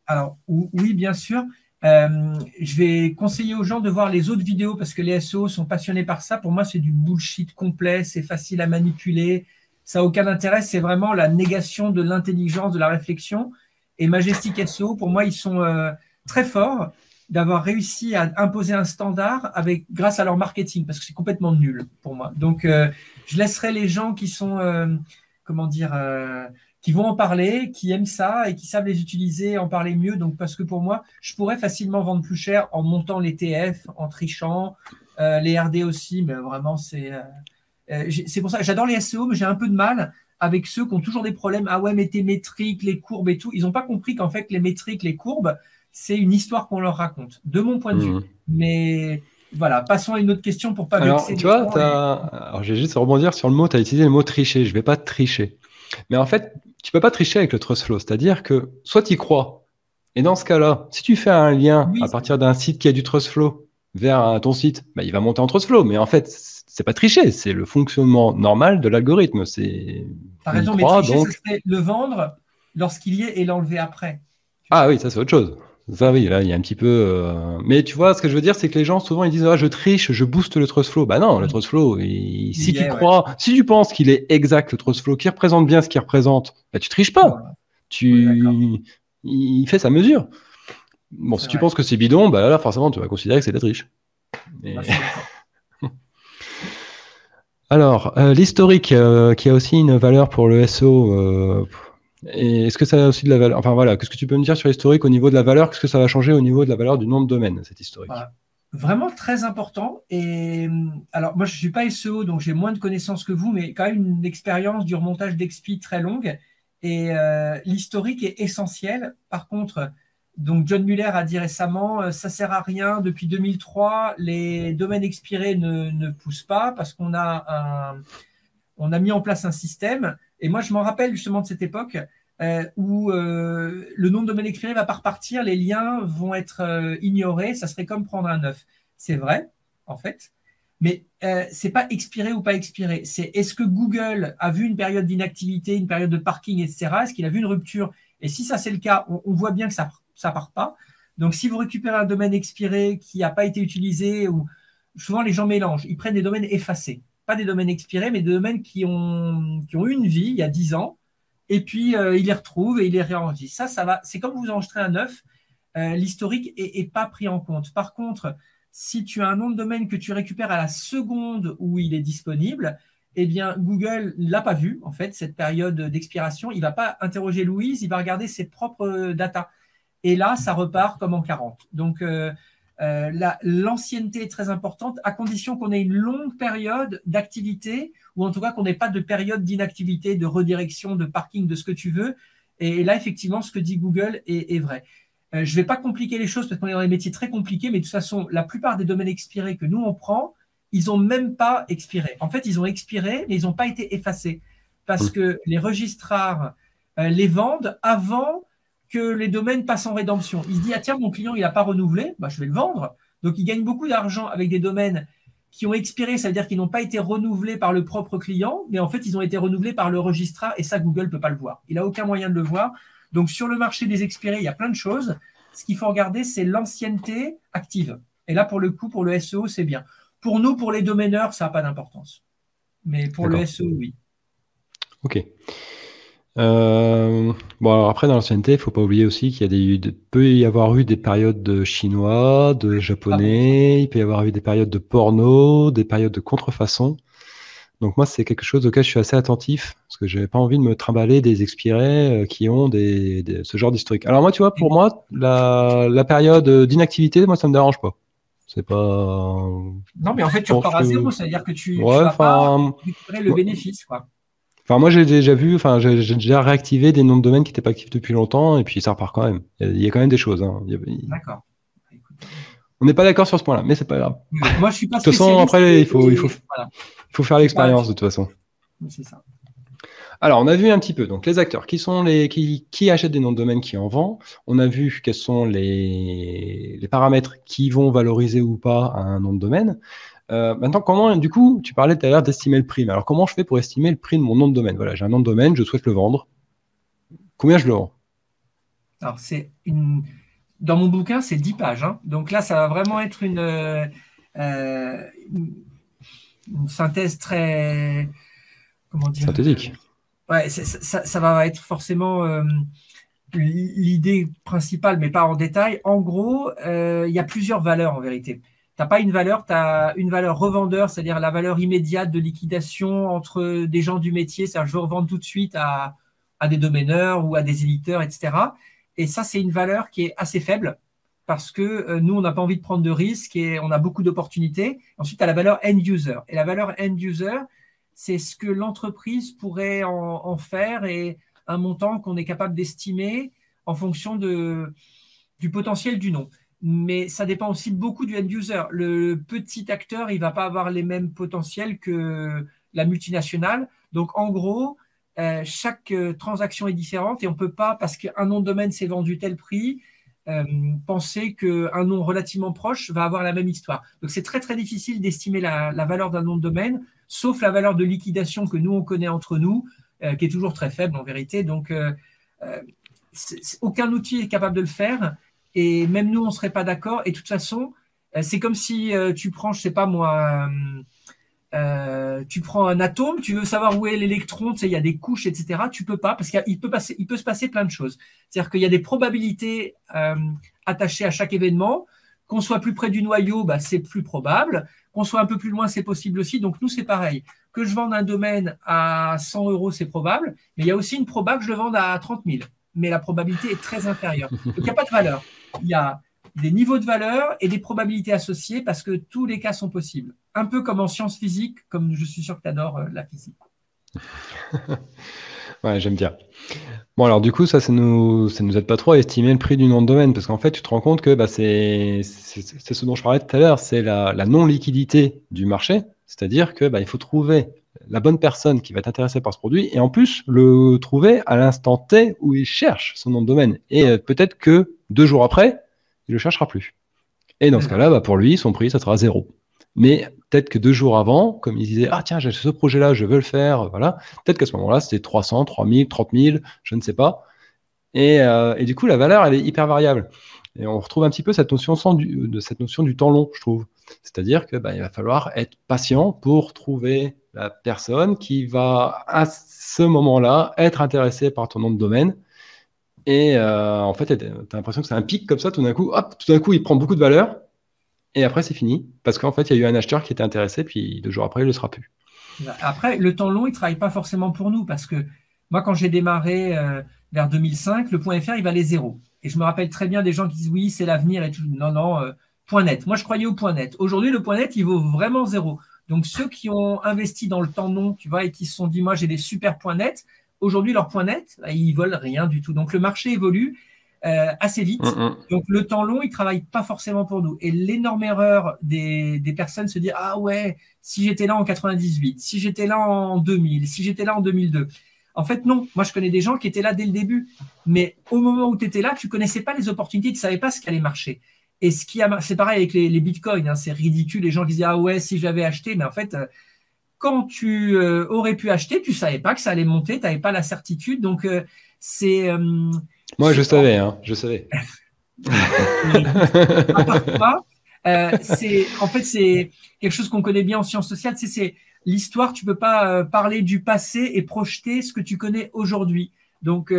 Alors, oui, bien sûr. Je vais conseiller aux gens de voir les autres vidéos parce que les SEO sont passionnés par ça. Pour moi, c'est du bullshit complet, c'est facile à manipuler, ça n'a aucun intérêt. C'est vraiment la négation de l'intelligence, de la réflexion. Et Majestic SEO, pour moi, ils sont très forts d'avoir réussi à imposer un standard grâce à leur marketing parce que c'est complètement nul pour moi. Donc, je laisserai les gens qui sont, qui vont en parler, qui aiment ça et qui savent les utiliser, en parler mieux. Donc, parce que pour moi, je pourrais facilement vendre plus cher en montant les TF, en trichant, les RD aussi, mais vraiment, c'est pour ça que j'adore les SEO, mais j'ai un peu de mal avec ceux qui ont toujours des problèmes. Ah ouais, mais tes métriques, les courbes et tout. Ils n'ont pas compris qu'en fait, les métriques, les courbes, c'est une histoire qu'on leur raconte, de mon point de vue. Mais voilà, passons à une autre question pour pas vexer. Tu vois, alors je vais juste rebondir sur le mot, tu as utilisé le mot tricher. Je ne vais pas tricher. Mais en fait, tu peux pas tricher avec le TrustFlow. C'est-à-dire que soit tu y crois, et dans ce cas-là, si tu fais un lien à partir d'un site qui a du TrustFlow vers ton site, il va monter en TrustFlow. Mais en fait, c'est pas tricher, c'est le fonctionnement normal de l'algorithme. Tu as raison, mais tricher, ce serait le vendre lorsqu'il y est et l'enlever après. Ah oui, ça c'est autre chose. Ça oui, là il y a un petit peu. Mais tu vois, ce que je veux dire, c'est que les gens souvent ils disent je triche, je booste le TrustFlow. Bah non, le TrustFlow, si tu crois, si tu penses qu'il est exact le TrustFlow, qui représente bien ce qu'il représente, tu triches pas. Il fait sa mesure. Bon, si tu penses que c'est bidon, là forcément tu vas considérer que c'est de la triche. Mais... Alors, l'historique, qui a aussi une valeur pour le SEO. Et est-ce que ça a aussi de la valeur? Enfin voilà, qu'est-ce que tu peux me dire sur l'historique au niveau de la valeur? Qu'est-ce que ça va changer au niveau de la valeur du nom de domaine, cette historique? Vraiment très important. Et alors, moi, je ne suis pas SEO, donc j'ai moins de connaissances que vous, mais quand même une expérience du remontage d'expi très longue. Et l'historique est essentiel. Par contre, donc John Muller a dit récemment, ça ne sert à rien. Depuis 2003, les domaines expirés ne poussent pas parce qu'on a mis en place un système. Et moi, je m'en rappelle justement de cette époque où le nom de domaine expiré ne va pas repartir, les liens vont être ignorés, ça serait comme prendre un œuf. C'est vrai, en fait, mais ce n'est pas expiré ou pas expiré. C'est est-ce que Google a vu une période d'inactivité, une période de parking, etc. Est-ce qu'il a vu une rupture? Et si ça, c'est le cas, on voit bien que ça ne part pas. Donc, si vous récupérez un domaine expiré qui n'a pas été utilisé, ou souvent les gens mélangent, ils prennent des domaines effacés. Pas des domaines expirés, mais des domaines qui ont eu une vie il y a 10 ans, et puis il les retrouve et il les réenregistre. Ça va. C'est comme vous enregistrez un œuf, l'historique est pas pris en compte. Par contre, si tu as un nom de domaine que tu récupères à la seconde où il est disponible, eh bien, Google l'a pas vu, en fait, cette période d'expiration. Il va pas interroger Louise, il va regarder ses propres data. Et là, ça repart comme en 40. Donc, l'ancienneté est très importante, à condition qu'on ait une longue période d'activité, ou en tout cas qu'on n'ait pas de période d'inactivité, de redirection, de parking, de ce que tu veux. Et là, effectivement, ce que dit Google est vrai. Je ne vais pas compliquer les choses parce qu'on est dans des métiers très compliqués, mais de toute façon, la plupart des domaines expirés que nous, on prend, ils n'ont même pas expiré. En fait, ils ont expiré, mais ils n'ont pas été effacés parce que les registrars les vendent avant que les domaines passent en rédemption. Il se dit, ah tiens, mon client, il n'a pas renouvelé, bah, je vais le vendre. Donc, il gagne beaucoup d'argent avec des domaines qui ont expiré, ça veut dire qu'ils n'ont pas été renouvelés par le propre client, mais en fait, ils ont été renouvelés par le registrar et ça, Google ne peut pas le voir. Il n'a aucun moyen de le voir. Donc, sur le marché des expirés, il y a plein de choses. Ce qu'il faut regarder, c'est l'ancienneté active. Et là, pour le coup, pour le SEO, c'est bien. Pour nous, pour les domaineurs, ça n'a pas d'importance. Mais pour le SEO, oui. Ok. Bon, alors après, dans l'ancienneté, il ne faut pas oublier aussi qu'il peut y avoir eu des périodes de chinois, de japonais, il peut y avoir eu des périodes de porno, des périodes de contrefaçon. Donc moi, c'est quelque chose auquel je suis assez attentif, parce que je n'avais pas envie de me trimballer des expirés qui ont ce genre d'historique. Alors moi, tu vois, pour moi, la période d'inactivité, moi, ça ne me dérange pas. C'est pas... Non, mais en fait, tu repars à zéro, c'est-à-dire que tu vas pas récupérer le bénéfice, quoi. Enfin, moi, j'ai déjà vu, j'ai déjà réactivé des noms de domaine qui n'étaient pas actifs depuis longtemps, et puis ça repart quand même. Il y a quand même des choses. Hein. D'accord. On n'est pas d'accord sur ce point-là, mais c'est pas grave. Moi, je suis pas spécialiste. De toute façon, après, il faut faire l'expérience de toute façon. C'est ça. Alors, on a vu un petit peu donc les acteurs qui achètent des noms de domaine, qui en vendent. On a vu quels sont les paramètres qui vont valoriser ou pas un nom de domaine. Maintenant, comment, du coup, tu parlais tout à l'heure d'estimer le prix. Mais alors, comment je fais pour estimer le prix de mon nom de domaine? Voilà, j'ai un nom de domaine, je souhaite le vendre. Combien je le vends? Alors, dans mon bouquin, c'est 10 pages. Hein. Donc là, ça va vraiment être une synthèse très... Comment dire? Synthétique. Ouais, ça va être forcément l'idée principale, mais pas en détail. En gros, il y a plusieurs valeurs en vérité. Tu n'as pas une valeur, tu as une valeur revendeur, c'est-à-dire la valeur immédiate de liquidation entre des gens du métier, c'est-à-dire je veux revendre tout de suite à des domaineurs ou à des éditeurs, etc. Et ça, c'est une valeur qui est assez faible parce que nous, on n'a pas envie de prendre de risques et on a beaucoup d'opportunités. Ensuite, tu as la valeur end-user. Et la valeur end-user, c'est ce que l'entreprise pourrait en faire et un montant qu'on est capable d'estimer en fonction du potentiel du nom. Mais ça dépend aussi beaucoup du end-user. Le petit acteur, il ne va pas avoir les mêmes potentiels que la multinationale. Donc, en gros, chaque transaction est différente et on ne peut pas, parce qu'un nom de domaine s'est vendu tel prix, penser qu'un nom relativement proche va avoir la même histoire. Donc, c'est très, très difficile d'estimer la valeur d'un nom de domaine, sauf la valeur de liquidation que nous, on connaît entre nous, qui est toujours très faible en vérité. Donc, aucun outil est capable de le faire. Et même nous, on ne serait pas d'accord. Et de toute façon, c'est comme si tu prends, je ne sais pas moi, tu prends un atome, tu veux savoir où est l'électron, tu sais, il y a des couches, etc. Tu peux pas parce qu'il peut se passer plein de choses. C'est-à-dire qu'il y a des probabilités attachées à chaque événement. Qu'on soit plus près du noyau, bah, c'est plus probable. Qu'on soit un peu plus loin, c'est possible aussi. Donc nous, c'est pareil. Que je vende un domaine à 100 €, c'est probable. Mais il y a aussi une proba que je le vende à 30 000. Mais la probabilité est très inférieure. Donc il n'y a pas de valeur. Il y a des niveaux de valeur et des probabilités associées parce que tous les cas sont possibles. Un peu comme en sciences physiques, comme je suis sûr que tu adores la physique. Ouais, j'aime bien. Bon, alors du coup, ça nous aide pas trop à estimer le prix du nom de domaine parce qu'en fait, tu te rends compte que c'est ce dont je parlais tout à l'heure, c'est la non-liquidité du marché. C'est-à-dire que il faut trouver la bonne personne qui va être intéressée par ce produit et en plus le trouver à l'instant T où il cherche son nom de domaine. Et peut-être que 2 jours après, il ne le cherchera plus. Et dans ce cas-là, pour lui, son prix, ça sera 0. Mais peut-être que 2 jours avant, comme il disait, ah tiens, j'ai ce projet-là, je veux le faire, voilà. Peut-être qu'à ce moment-là, c'était 300, 3000, 30 000, je ne sais pas. Et du coup, la valeur, elle est hyper variable. Et on retrouve un petit peu cette notion du temps long, je trouve. C'est-à-dire que il va falloir être patient pour trouver la personne qui va, à ce moment-là, être intéressée par ton nom de domaine. Et en fait, tu as l'impression que c'est un pic comme ça, tout d'un coup, il prend beaucoup de valeur. Et après, c'est fini. Parce qu'en fait, il y a eu un acheteur qui était intéressé, puis 2 jours après, il ne le sera plus. Après, le temps long, il ne travaille pas forcément pour nous parce que moi, quand j'ai démarré vers 2005, le .fr, il valait 0. Et je me rappelle très bien des gens qui disent oui, c'est l'avenir et tout. Non, non, .net. Moi, je croyais au .net. Aujourd'hui, le .net, il vaut vraiment 0. Donc, ceux qui ont investi dans le temps long, tu vois, et qui se sont dit, moi, j'ai des super .net, aujourd'hui, leur .net, ils volent rien du tout. Donc, le marché évolue assez vite. Donc, le temps long, il ne travaille pas forcément pour nous. Et l'énorme erreur des personnes se dire, ah ouais, si j'étais là en 98, si j'étais là en 2000, si j'étais là en 2002. En fait, non. Moi, je connais des gens qui étaient là dès le début. Mais au moment où tu étais là, tu ne connaissais pas les opportunités, tu ne savais pas ce qui allait marcher. Et c'est pareil avec les bitcoins. Hein, c'est ridicule. Les gens qui disaient, ah ouais, si j'avais acheté. Mais en fait, quand tu aurais pu acheter, tu ne savais pas que ça allait monter. Tu n'avais pas la certitude. Donc, c'est... Moi, je savais. Hein, je savais. En fait, c'est quelque chose qu'on connaît bien en sciences sociales. C'est l'histoire, tu peux pas parler du passé et projeter ce que tu connais aujourd'hui. Donc,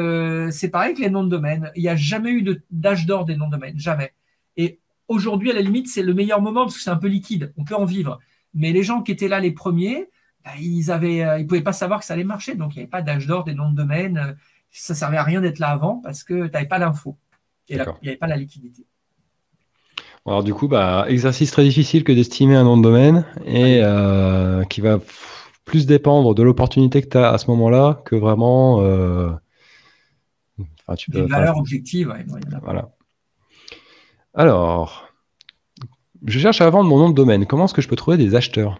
c'est pareil que les noms de domaine. Il n'y a jamais eu d'âge d'or des noms de domaine, jamais. Et aujourd'hui, à la limite, c'est le meilleur moment parce que c'est un peu liquide. On peut en vivre. Mais les gens qui étaient là les premiers, ils pouvaient pas savoir que ça allait marcher. Donc, il n'y avait pas d'âge d'or des noms de domaine. Ça servait à rien d'être là avant parce que tu n'avais pas l'info. Et là, il n'y avait pas la liquidité. Alors du coup, exercice très difficile que d'estimer un nom de domaine et qui va plus dépendre de l'opportunité que tu as à ce moment-là que vraiment... des valeurs objectives. Ouais, voilà. Alors, je cherche à vendre mon nom de domaine. Comment est-ce que je peux trouver des acheteurs?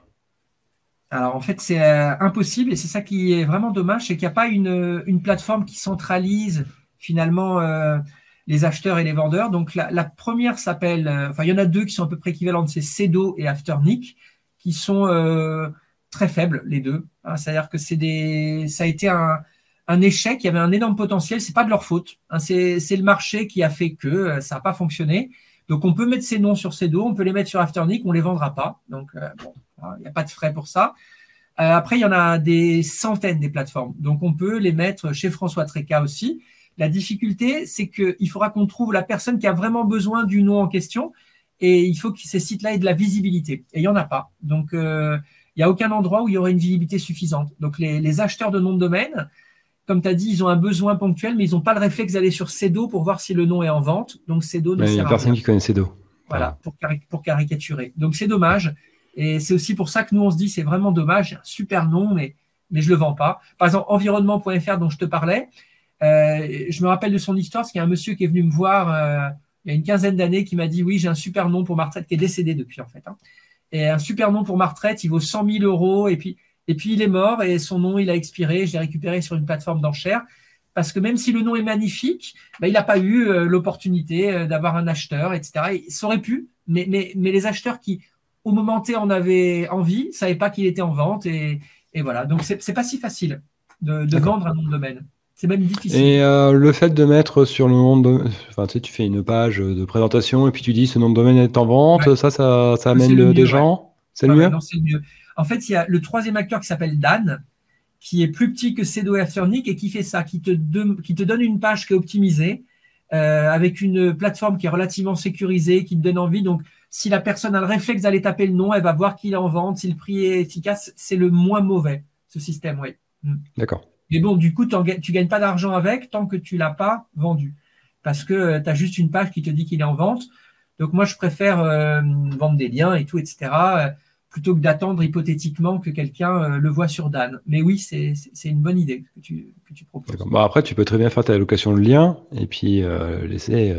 Alors en fait, c'est impossible et c'est ça qui est vraiment dommage, c'est qu'il n'y a pas une plateforme qui centralise finalement les acheteurs et les vendeurs. Donc la première s'appelle, il y en a 2 qui sont à peu près équivalentes, c'est Sedo et Afternic, qui sont très faibles les 2. Hein, c'est-à-dire que ça a été un échec, il y avait un énorme potentiel, c'est pas de leur faute. Hein, c'est le marché qui a fait que ça n'a pas fonctionné. Donc on peut mettre ces noms sur Sedo, on peut les mettre sur Afternic, on les vendra pas. Donc bon. Il n'y a pas de frais pour ça. Après, il y en a des centaines des plateformes. Donc, on peut les mettre chez François Tréca aussi. La difficulté, c'est qu'il faudra qu'on trouve la personne qui a vraiment besoin du nom en question et il faut que ces sites-là aient de la visibilité. Et il n'y en a pas. Donc, il n'y a aucun endroit où il y aurait une visibilité suffisante. Donc, les acheteurs de noms de domaine, comme tu as dit, ils ont un besoin ponctuel, mais ils n'ont pas le réflexe d'aller sur Sedo pour voir si le nom est en vente. Donc, Sedo ne sert à rien. Il n'y a personne qui connaît Sedo. Voilà, pour caricaturer. Donc, c'est dommage. Et c'est aussi pour ça que nous, on se dit, c'est vraiment dommage, un super nom, mais je ne le vends pas. Par exemple, environnement.fr dont je te parlais, je me rappelle de son histoire, parce qu'il y a un monsieur qui est venu me voir il y a une quinzaine d'années qui m'a dit, oui, j'ai un super nom pour ma retraite, qui est décédé depuis en fait. Hein. Et un super nom pour ma retraite, il vaut 100 000 euros, et puis il est mort, et son nom, il a expiré, je l'ai récupéré sur une plateforme d'enchères, parce que même si le nom est magnifique, il n'a pas eu l'opportunité d'avoir un acheteur, etc. Et ça aurait pu, mais les acheteurs qui au moment T, on avait envie, ne savait pas qu'il était en vente et voilà. Donc, c'est pas si facile de vendre un nom de domaine. C'est même difficile. Et le fait de mettre sur le nom de... Enfin, tu sais, tu fais une page de présentation et puis tu dis ce nom de domaine est en vente, ouais. ça amène des gens. C'est le mieux. Non, c'est le mieux. En fait, il y a le 3e acteur qui s'appelle Dan, qui est plus petit que Sedo et Afternic et qui fait ça, qui te donne une page qui est optimisée avec une plateforme qui est relativement sécurisée, qui te donne envie. Donc, si la personne a le réflexe d'aller taper le nom, elle va voir qu'il est en vente. Si le prix est efficace, c'est le moins mauvais, ce système, oui. D'accord. Mais bon, du coup, tu ne gagnes pas d'argent avec tant que tu ne l'as pas vendu. Parce que tu as juste une page qui te dit qu'il est en vente. Donc, moi, je préfère vendre des liens et tout, etc., plutôt que d'attendre hypothétiquement que quelqu'un le voit sur Dan. Mais oui, c'est une bonne idée que tu proposes. Après, tu peux très bien faire ta allocation de liens et puis laisser...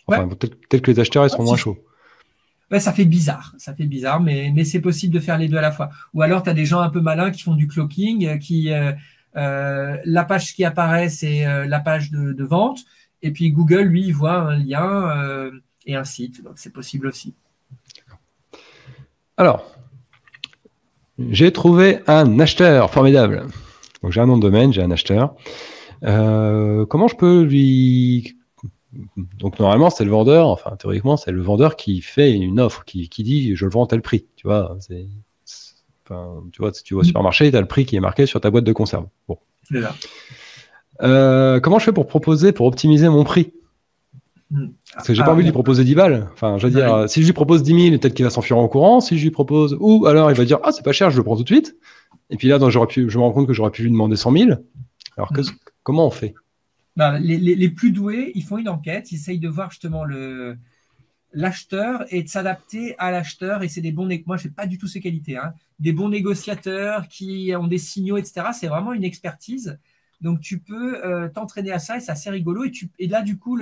peut-être que les acheteurs, ils seront moins chauds. Ouais, ça fait bizarre, mais c'est possible de faire les 2 à la fois. Ou alors, tu as des gens un peu malins qui font du cloaking, la page qui apparaît, c'est la page de vente, et puis Google, lui, il voit un lien et un site, donc c'est possible aussi. Alors, j'ai trouvé un acheteur formidable. Donc, j'ai un nom de domaine, j'ai un acheteur. Comment je peux lui Donc normalement, c'est le vendeur, enfin théoriquement, c'est le vendeur qui fait une offre, qui dit je le vends à tel prix. Tu vois, enfin, tu vois, si tu vas au supermarché, tu as le prix qui est marqué sur ta boîte de conserve. Bon. C'est là. Comment je fais pour optimiser mon prix? Parce que j'ai pas envie de lui proposer 10 balles. Enfin, je veux dire, si je lui propose 10 000, peut-être qu'il va s'enfuir en courant. Si je lui propose, ou alors il va dire, ah, c'est pas cher, je le prends tout de suite. Et puis là, je me rends compte que j'aurais pu lui demander 100 000. Alors, comment on fait? Les plus doués, ils font une enquête, ils essayent de voir justement l'acheteur et de s'adapter à l'acheteur. Et c'est des bons moi, je n'ai pas du tout ces qualités. Hein. Des bons négociateurs qui ont des signaux, etc. C'est vraiment une expertise. Donc, tu peux t'entraîner à ça et c'est assez rigolo. Et là, du coup,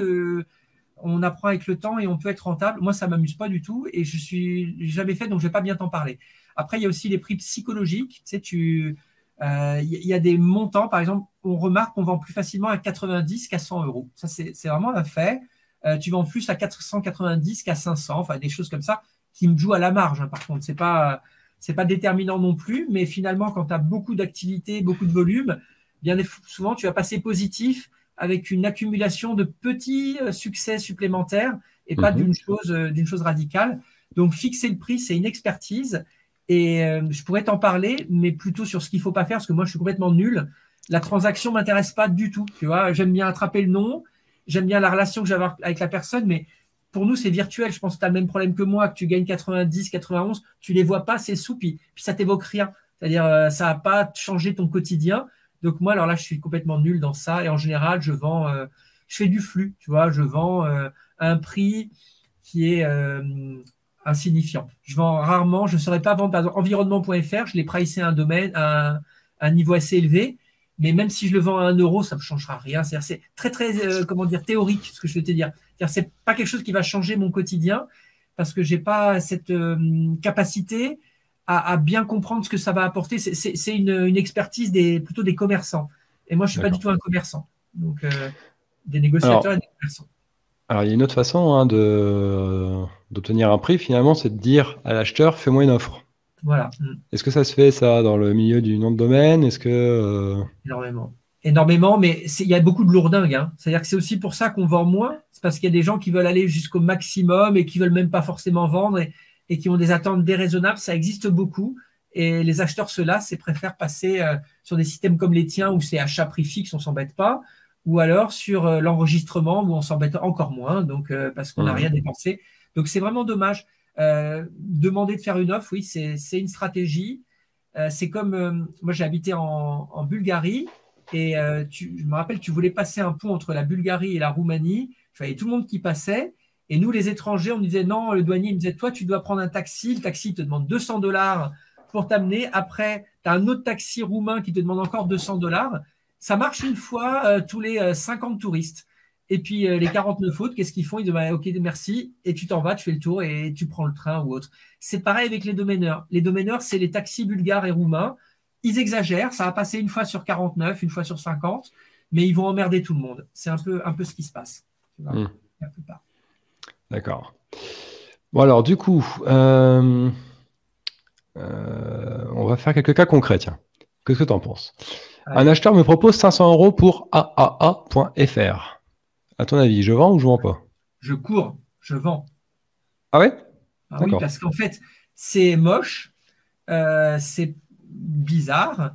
on apprend avec le temps et on peut être rentable. Moi, ça ne m'amuse pas du tout et je ne suis jamais fait, donc je ne vais pas bien t'en parler. Après, il y a aussi les prix psychologiques. Tu sais, y a des montants, par exemple, on remarque qu'on vend plus facilement à 90 qu'à 100 euros. Ça, c'est vraiment un fait. Tu vends plus à 490 qu'à 500, enfin des choses comme ça qui me jouent à la marge. Hein, par contre, c'est pas déterminant non plus, mais finalement, quand tu as beaucoup d'activités, beaucoup de volume, bien souvent, tu vas passer positif avec une accumulation de petits succès supplémentaires et pas d'une chose radicale. Donc, fixer le prix, c'est une expertise. Et je pourrais t'en parler, mais plutôt sur ce qu'il ne faut pas faire, parce que moi, je suis complètement nul. La transaction ne m'intéresse pas du tout. Tu vois, j'aime bien attraper le nom, j'aime bien la relation que j'avais avec la personne, mais pour nous, c'est virtuel. Je pense que tu as le même problème que moi, que tu gagnes 90, 91, tu ne les vois pas, ces sous, puis ça ne t'évoque rien. C'est-à-dire, ça va pas changer ton quotidien. Donc moi, alors là, je suis complètement nul dans ça. Et en général, je fais du flux, tu vois, je vends à un prix qui est insignifiant. Je vends rarement, je ne saurais pas vendre, par exemple, environnement.fr, je l'ai pricé à un domaine, à un niveau assez élevé, mais même si je le vends à 1 euro, ça ne me changera rien. C'est très, très, théorique, ce que je veux te dire. C'est pas quelque chose qui va changer mon quotidien parce que je n'ai pas cette capacité à bien comprendre ce que ça va apporter. C'est une expertise plutôt des commerçants. Et moi, je ne suis pas du tout un commerçant. Donc, des négociateurs et des commerçants. Alors, il y a une autre façon d'obtenir un prix, finalement, c'est de dire à l'acheteur, fais-moi une offre. Voilà. Est-ce que ça se fait, ça, dans le milieu du nom de domaine? Est-ce que... Énormément, mais il y a beaucoup de lourdingues. Hein. C'est-à-dire que c'est aussi pour ça qu'on vend moins. C'est parce qu'il y a des gens qui veulent aller jusqu'au maximum et qui ne veulent même pas forcément vendre et qui ont des attentes déraisonnables. Ça existe beaucoup. Et les acheteurs se lassent et préfèrent passer sur des systèmes comme les tiens où c'est achat prix fixe, on ne s'embête pas. Ou alors sur l'enregistrement où on s'embête encore moins, donc parce qu'on n'a rien dépensé. Donc c'est vraiment dommage. Demander de faire une offre, oui, c'est une stratégie. C'est comme moi j'ai habité en Bulgarie et je me rappelle, tu voulais passer un pont entre la Bulgarie et la Roumanie. Il fallait tout le monde qui passait. Et nous, les étrangers, on disait non, le douanier me disait, toi, tu dois prendre un taxi. Le taxi te demande 200 $ pour t'amener. Après, tu as un autre taxi roumain qui te demande encore 200 $. Ça marche une fois tous les 50 touristes. Et puis, les 49 autres, qu'est-ce qu'ils font? Ils disent, bah, OK, merci. Et tu t'en vas, tu fais le tour et tu prends le train ou autre. C'est pareil avec les domaineurs. Les domaineurs, c'est les taxis bulgares et roumains. Ils exagèrent. Ça va passer une fois sur 49, une fois sur 50, mais ils vont emmerder tout le monde. C'est un peu ce qui se passe. La plupart. D'accord. Bon, alors, du coup, on va faire quelques cas concrets, tiens. Qu'est-ce que tu en penses? Un acheteur me propose 500 € pour aaa.fr. À ton avis, je vends ou je vends pas? Je cours, je vends. Ah ouais? Ah oui, parce qu'en fait, c'est moche, c'est bizarre.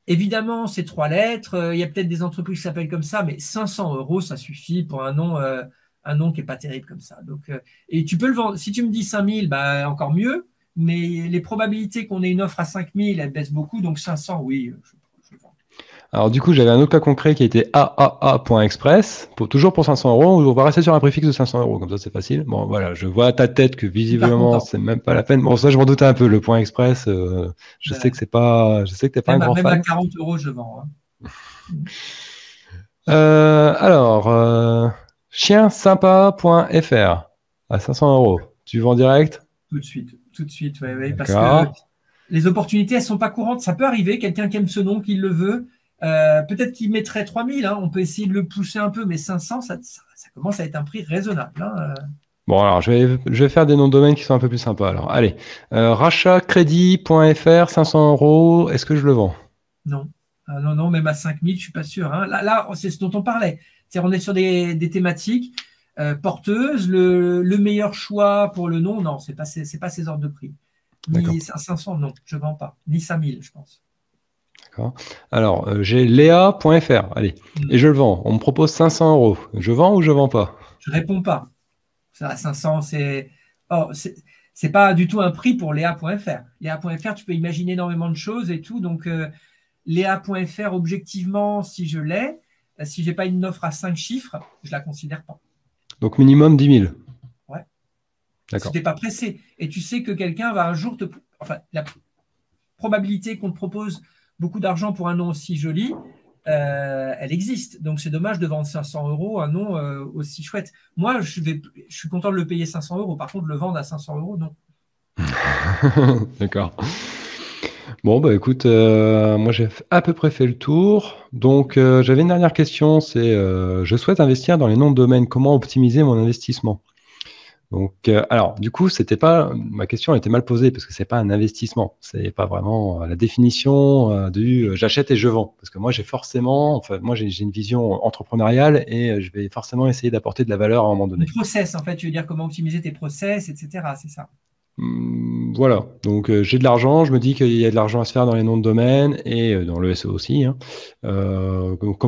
Évidemment, c'est 3 lettres. Il y a peut-être des entreprises qui s'appellent comme ça, mais 500 €, ça suffit pour un nom qui n'est pas terrible comme ça. Donc, et tu peux le vendre. Si tu me dis 5000, bah, encore mieux. Mais les probabilités qu'on ait une offre à 5000, elles baissent beaucoup. Donc 500, oui, je vends. Alors du coup, j'avais un autre cas concret qui était aaa.express, toujours pour 500 €. On va rester sur un préfixe de 500 €, comme ça c'est facile. Bon voilà, je vois à ta tête que visiblement c'est même pas la peine. Bon, ça je m'en doutais un peu, le point express, je sais que t'es pas un grand fan. Même à 40 € je vends. Hein. Alors, chiensympa.fr à 500 €. Tu vends direct? Tout de suite, oui, parce que les opportunités, elles ne sont pas courantes. Ça peut arriver, quelqu'un qui aime ce nom, qui le veut. Peut-être qu'il mettrait 3000, hein, on peut essayer de le pousser un peu, mais 500, ça commence à être un prix raisonnable. Hein. Bon, alors je vais faire des noms de domaine qui sont un peu plus sympas. Alors, allez, rachatcrédit.fr, 500 €, est-ce que je le vends? Non. Non, même à 5000, je ne suis pas sûr. Hein. Là, c'est ce dont on parlait. On est sur des thématiques. porteuse, le meilleur choix pour le non, non, c'est pas ces ordres de prix. Ni 500, non, je ne vends pas. Ni 5000, je pense. D'accord. Alors, j'ai Léa.fr, allez, et je le vends. On me propose 500 euros. Je vends ou je vends pas? Je réponds pas. Ça, 500, c'est pas du tout un prix pour Léa.fr. Léa.fr, tu peux imaginer énormément de choses et tout. Donc, Léa.fr, objectivement, si je l'ai, si j'ai pas une offre à 5 chiffres, je la considère pas. Donc, minimum 10 000. Ouais. D'accord. Si t'es pas pressé. Et tu sais que quelqu'un va un jour Enfin, la probabilité qu'on te propose beaucoup d'argent pour un nom aussi joli, elle existe. Donc, c'est dommage de vendre 500 euros un nom aussi chouette. Moi, je suis content de le payer 500 euros. Par contre, le vendre à 500 euros, non. D'accord. Bon, bah écoute, moi j'ai à peu près fait le tour. Donc, j'avais une dernière question, c'est je souhaite investir dans les noms de domaine. Comment optimiser mon investissement? Donc, alors, du coup, ma question était mal posée parce que c'est pas un investissement. C'est pas vraiment la définition du j'achète et je vends. Parce que moi, moi, j'ai une vision entrepreneuriale et je vais forcément essayer d'apporter de la valeur à un moment donné. Le process, en fait, tu veux dire comment optimiser tes process, etc. C'est ça. Voilà, donc j'ai de l'argent, je me dis qu'il y a de l'argent à se faire dans les noms de domaine et dans le SEO aussi, hein. Donc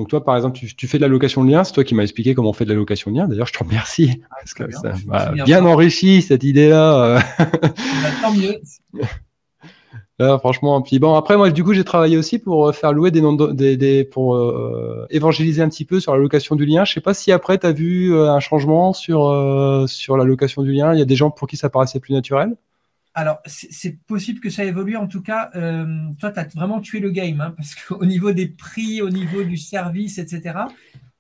toi par exemple, tu fais de la location de liens, c'est toi qui m'as expliqué comment on fait de la location de liens, d'ailleurs je te remercie, parce que ça m'a bien enrichi cette idée-là. Tant mieux. Là, franchement, puis bon, après, moi, du coup, j'ai travaillé aussi pour faire louer des noms pour évangéliser un petit peu sur la location du lien. Je sais pas si après, tu as vu un changement sur la location du lien. Il y a des gens pour qui ça paraissait plus naturel. Alors, c'est possible que ça évolue. En tout cas, toi, tu as vraiment tué le game, hein, parce qu'au niveau des prix, au niveau du service, etc.,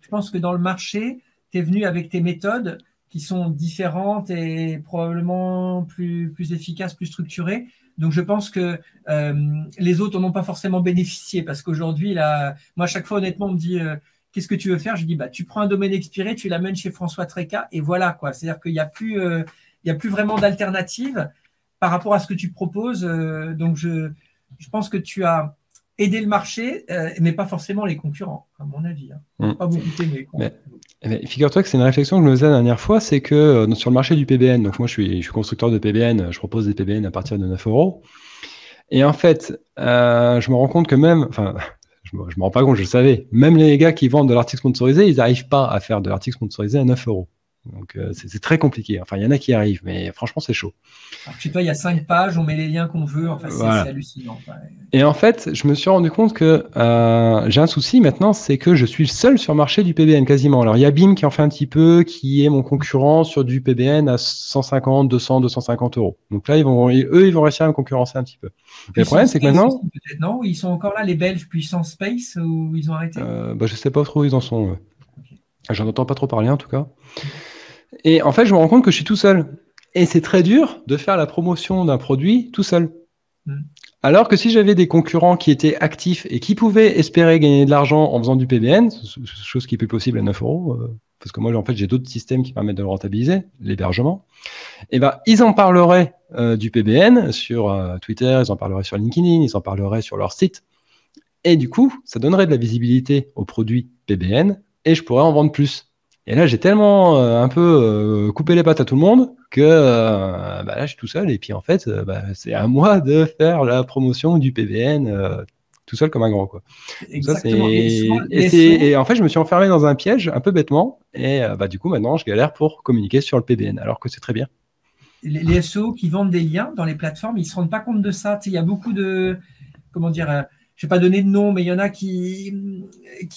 je pense que dans le marché, tu es venu avec tes méthodes qui sont différentes et probablement plus efficaces, plus structurées. Donc, je pense que les autres n'en ont pas forcément bénéficié parce qu'aujourd'hui, moi, à chaque fois, honnêtement, on me dit qu'est-ce que tu veux faire? Je dis bah, tu prends un domaine expiré, tu l'amènes chez François Tréca et voilà quoi. C'est-à-dire qu'il n'y a plus vraiment d'alternative par rapport à ce que tu proposes. Donc, je pense que tu as aidé le marché, mais pas forcément les concurrents, à mon avis. Hein. Pas beaucoup aimé. Mais figure-toi que c'est une réflexion que je me faisais la dernière fois, c'est que sur le marché du PBN, donc moi je suis constructeur de PBN, je propose des PBN à partir de 9 euros. Et en fait, je me rends compte que enfin, je me rends pas compte, je le savais, même les gars qui vendent de l'article sponsorisé, ils n'arrivent pas à faire de l'article sponsorisé à 9 euros. Donc c'est très compliqué. Enfin, il y en a qui arrivent, mais franchement, c'est chaud. Alors, chez toi, il y a 5 pages, on met les liens qu'on veut. Enfin, c'est hallucinant. Ouais. Et en fait, je me suis rendu compte que j'ai un souci maintenant, c'est que je suis le seul sur le marché du PBN quasiment. Alors, il y a BIM qui en fait un petit peu, qui est mon concurrent sur du PBN à 150, 200, 250 euros. Donc là, ils vont réussir à me concurrencer un petit peu. Mais le problème, c'est que maintenant... Non, ils sont encore là, les Belges Puissance Space, ou ils ont arrêté? Je sais pas trop où ils en sont. Okay. J'en entends pas trop parler en tout cas. Et en fait, je me rends compte que je suis tout seul. Et c'est très dur de faire la promotion d'un produit tout seul. Alors que si j'avais des concurrents qui étaient actifs et qui pouvaient espérer gagner de l'argent en faisant du PBN, chose qui est plus possible à 9 euros, parce que moi, en fait, j'ai d'autres systèmes qui permettent de le rentabiliser, l'hébergement, et ben, ils en parleraient du PBN sur Twitter, ils en parleraient sur LinkedIn, ils en parleraient sur leur site. Et du coup, ça donnerait de la visibilité aux produits PBN et je pourrais en vendre plus. Et là, j'ai tellement un peu coupé les pattes à tout le monde que là, je suis tout seul. Et puis, en fait, c'est à moi de faire la promotion du PBN tout seul comme un grand, quoi. Exactement. Et en fait, je me suis enfermé dans un piège un peu bêtement. Et du coup, maintenant, je galère pour communiquer sur le PBN, alors que c'est très bien. Les SEO qui vendent des liens dans les plateformes, ils ne se rendent pas compte de ça. Il y a beaucoup de... Comment dire je ne vais pas donner de nom, mais il y en a qui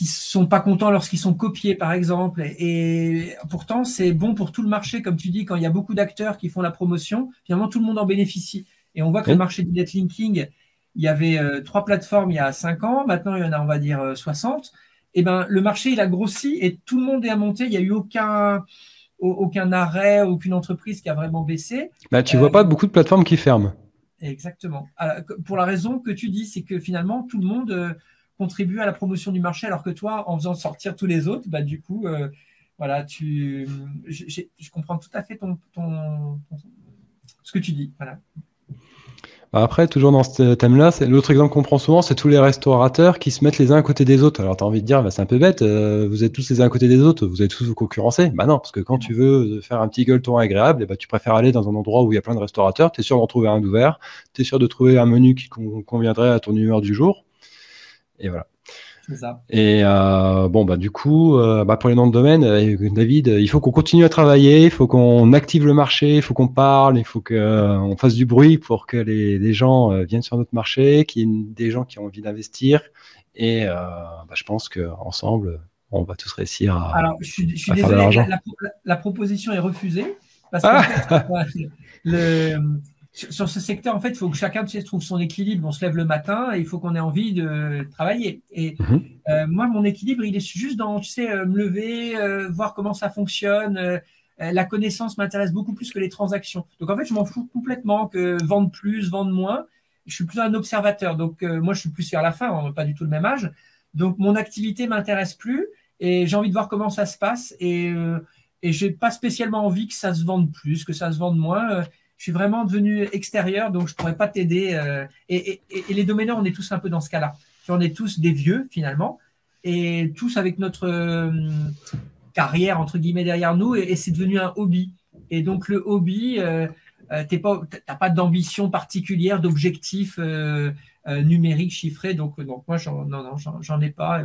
sont pas contents lorsqu'ils sont copiés, par exemple. Et pourtant, c'est bon pour tout le marché, comme tu dis, quand il y a beaucoup d'acteurs qui font la promotion, finalement, tout le monde en bénéficie. Et on voit que le marché du netlinking, il y avait 3 plateformes il y a 5 ans. Maintenant, il y en a, on va dire, 60. Et ben, le marché, il a grossi et tout le monde est à monter. Il n'y a eu aucun arrêt, aucune entreprise qui a vraiment baissé. Tu vois pas beaucoup de plateformes qui ferment. Exactement. Alors, pour la raison que tu dis, c'est que finalement, tout le monde contribue à la promotion du marché, alors que toi, en faisant sortir tous les autres, du coup, voilà, je comprends tout à fait ce que tu dis. Voilà. Après, toujours dans ce thème-là, c'est l'autre exemple qu'on prend souvent, c'est tous les restaurateurs qui se mettent les uns à côté des autres. Alors, tu as envie de dire, bah, c'est un peu bête, vous êtes tous les uns à côté des autres, vous êtes tous vous concurrencer. Bah non, parce que quand tu veux faire un petit gueuleton agréable, bah, tu préfères aller dans un endroit où il y a plein de restaurateurs, tu es sûr d'en trouver un d'ouvert, tu es sûr de trouver un menu qui conviendrait à ton humeur du jour. Et voilà. C'est ça. Et bon, bah, du coup, pour les noms de domaine, David, il faut qu'on continue à travailler, il faut qu'on active le marché, il faut qu'on parle, il faut qu'on fasse du bruit pour que les gens viennent sur notre marché, qu'il y ait des gens qui ont envie d'investir. Et je pense qu'ensemble, on va tous réussir Alors, je suis à faire de désolé, l'argent. la proposition est refusée parce qu'en fait, Ah le, sur ce secteur, en fait, il faut que chacun trouve son équilibre. On se lève le matin et il faut qu'on ait envie de travailler. Et Mhm. moi, mon équilibre, il est juste dans, me lever, voir comment ça fonctionne. La connaissance m'intéresse beaucoup plus que les transactions. Donc, en fait, je m'en fous complètement que vendre plus, vendre moins. Je suis plus un observateur. Donc, moi, je suis plus vers la fin, on n'a pas du tout le même âge. Donc, mon activité m'intéresse plus et j'ai envie de voir comment ça se passe. Et j'ai pas spécialement envie que ça se vende plus, que ça se vende moins. Je suis vraiment devenu extérieur, donc je pourrais pas t'aider. Et les domaines, on est tous un peu dans ce cas-là. On est tous des vieux, finalement, et tous avec notre carrière, entre guillemets, derrière nous, et c'est devenu un hobby. Et donc, le hobby, t'as pas d'ambition particulière, d'objectif numérique, chiffré. Donc moi, j'en ai pas.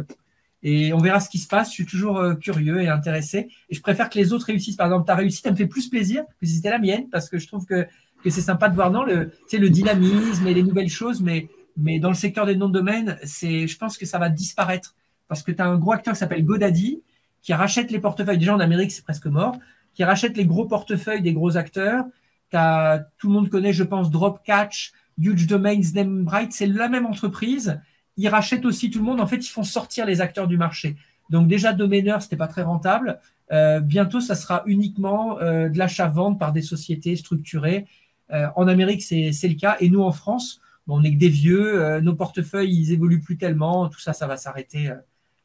Et on verra ce qui se passe. Je suis toujours curieux et intéressé. Et je préfère que les autres réussissent. Par exemple, ta réussite, ça me fait plus plaisir que si c'était la mienne, parce que je trouve que c'est sympa de voir le dynamisme et les nouvelles choses. Mais dans le secteur des noms de domaine, je pense que ça va disparaître. Parce que tu as un gros acteur qui s'appelle GoDaddy, qui rachète les portefeuilles. Déjà, en Amérique, c'est presque mort. Qui rachète les gros portefeuilles des gros acteurs. Tout le monde connaît, je pense, Dropcatch, Huge Domains, Namebright. C'est la même entreprise. Ils rachètent aussi tout le monde. En fait, ils font sortir les acteurs du marché. Donc déjà, Domainer, c'était pas très rentable. Bientôt, ça sera uniquement de l'achat-vente par des sociétés structurées. En Amérique, c'est le cas. Et nous, en France, on n'est que des vieux. Nos portefeuilles, ils évoluent plus tellement. Tout ça, ça va s'arrêter.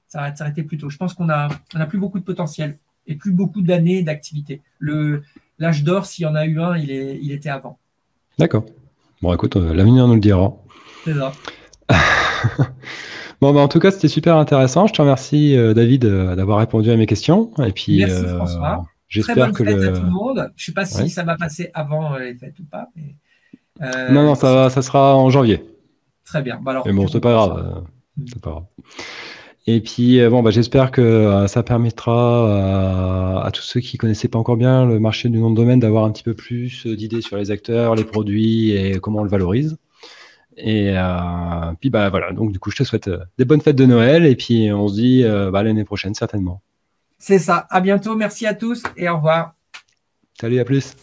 Ça va s'arrêter plus tôt. Je pense qu'on a plus beaucoup de potentiel et plus beaucoup d'années d'activité. L'âge d'or, s'il y en a eu un, il était avant. D'accord. Bon, écoute, l'avenir nous le dira. C'est ça. Bon, en tout cas, c'était super intéressant. Je te remercie, David, d'avoir répondu à mes questions. Et puis, merci François. Très j'espère bonne que fête à tout le monde. Je ne sais pas si Ouais. ça va passer avant les fêtes ou pas. Mais, Non, ça sera en janvier. très bien. Bah alors, Mais bon, c'est pas grave. C'est pas grave. Et puis, j'espère que ça permettra à tous ceux qui connaissaient pas encore bien le marché du nom de domaine d'avoir un petit peu plus d'idées sur les acteurs, les produits et comment on le valorise. Et puis voilà, donc du coup je te souhaite des bonnes fêtes de Noël et puis on se dit l'année prochaine certainement. C'est ça, à bientôt, merci à tous et au revoir. Salut, à plus.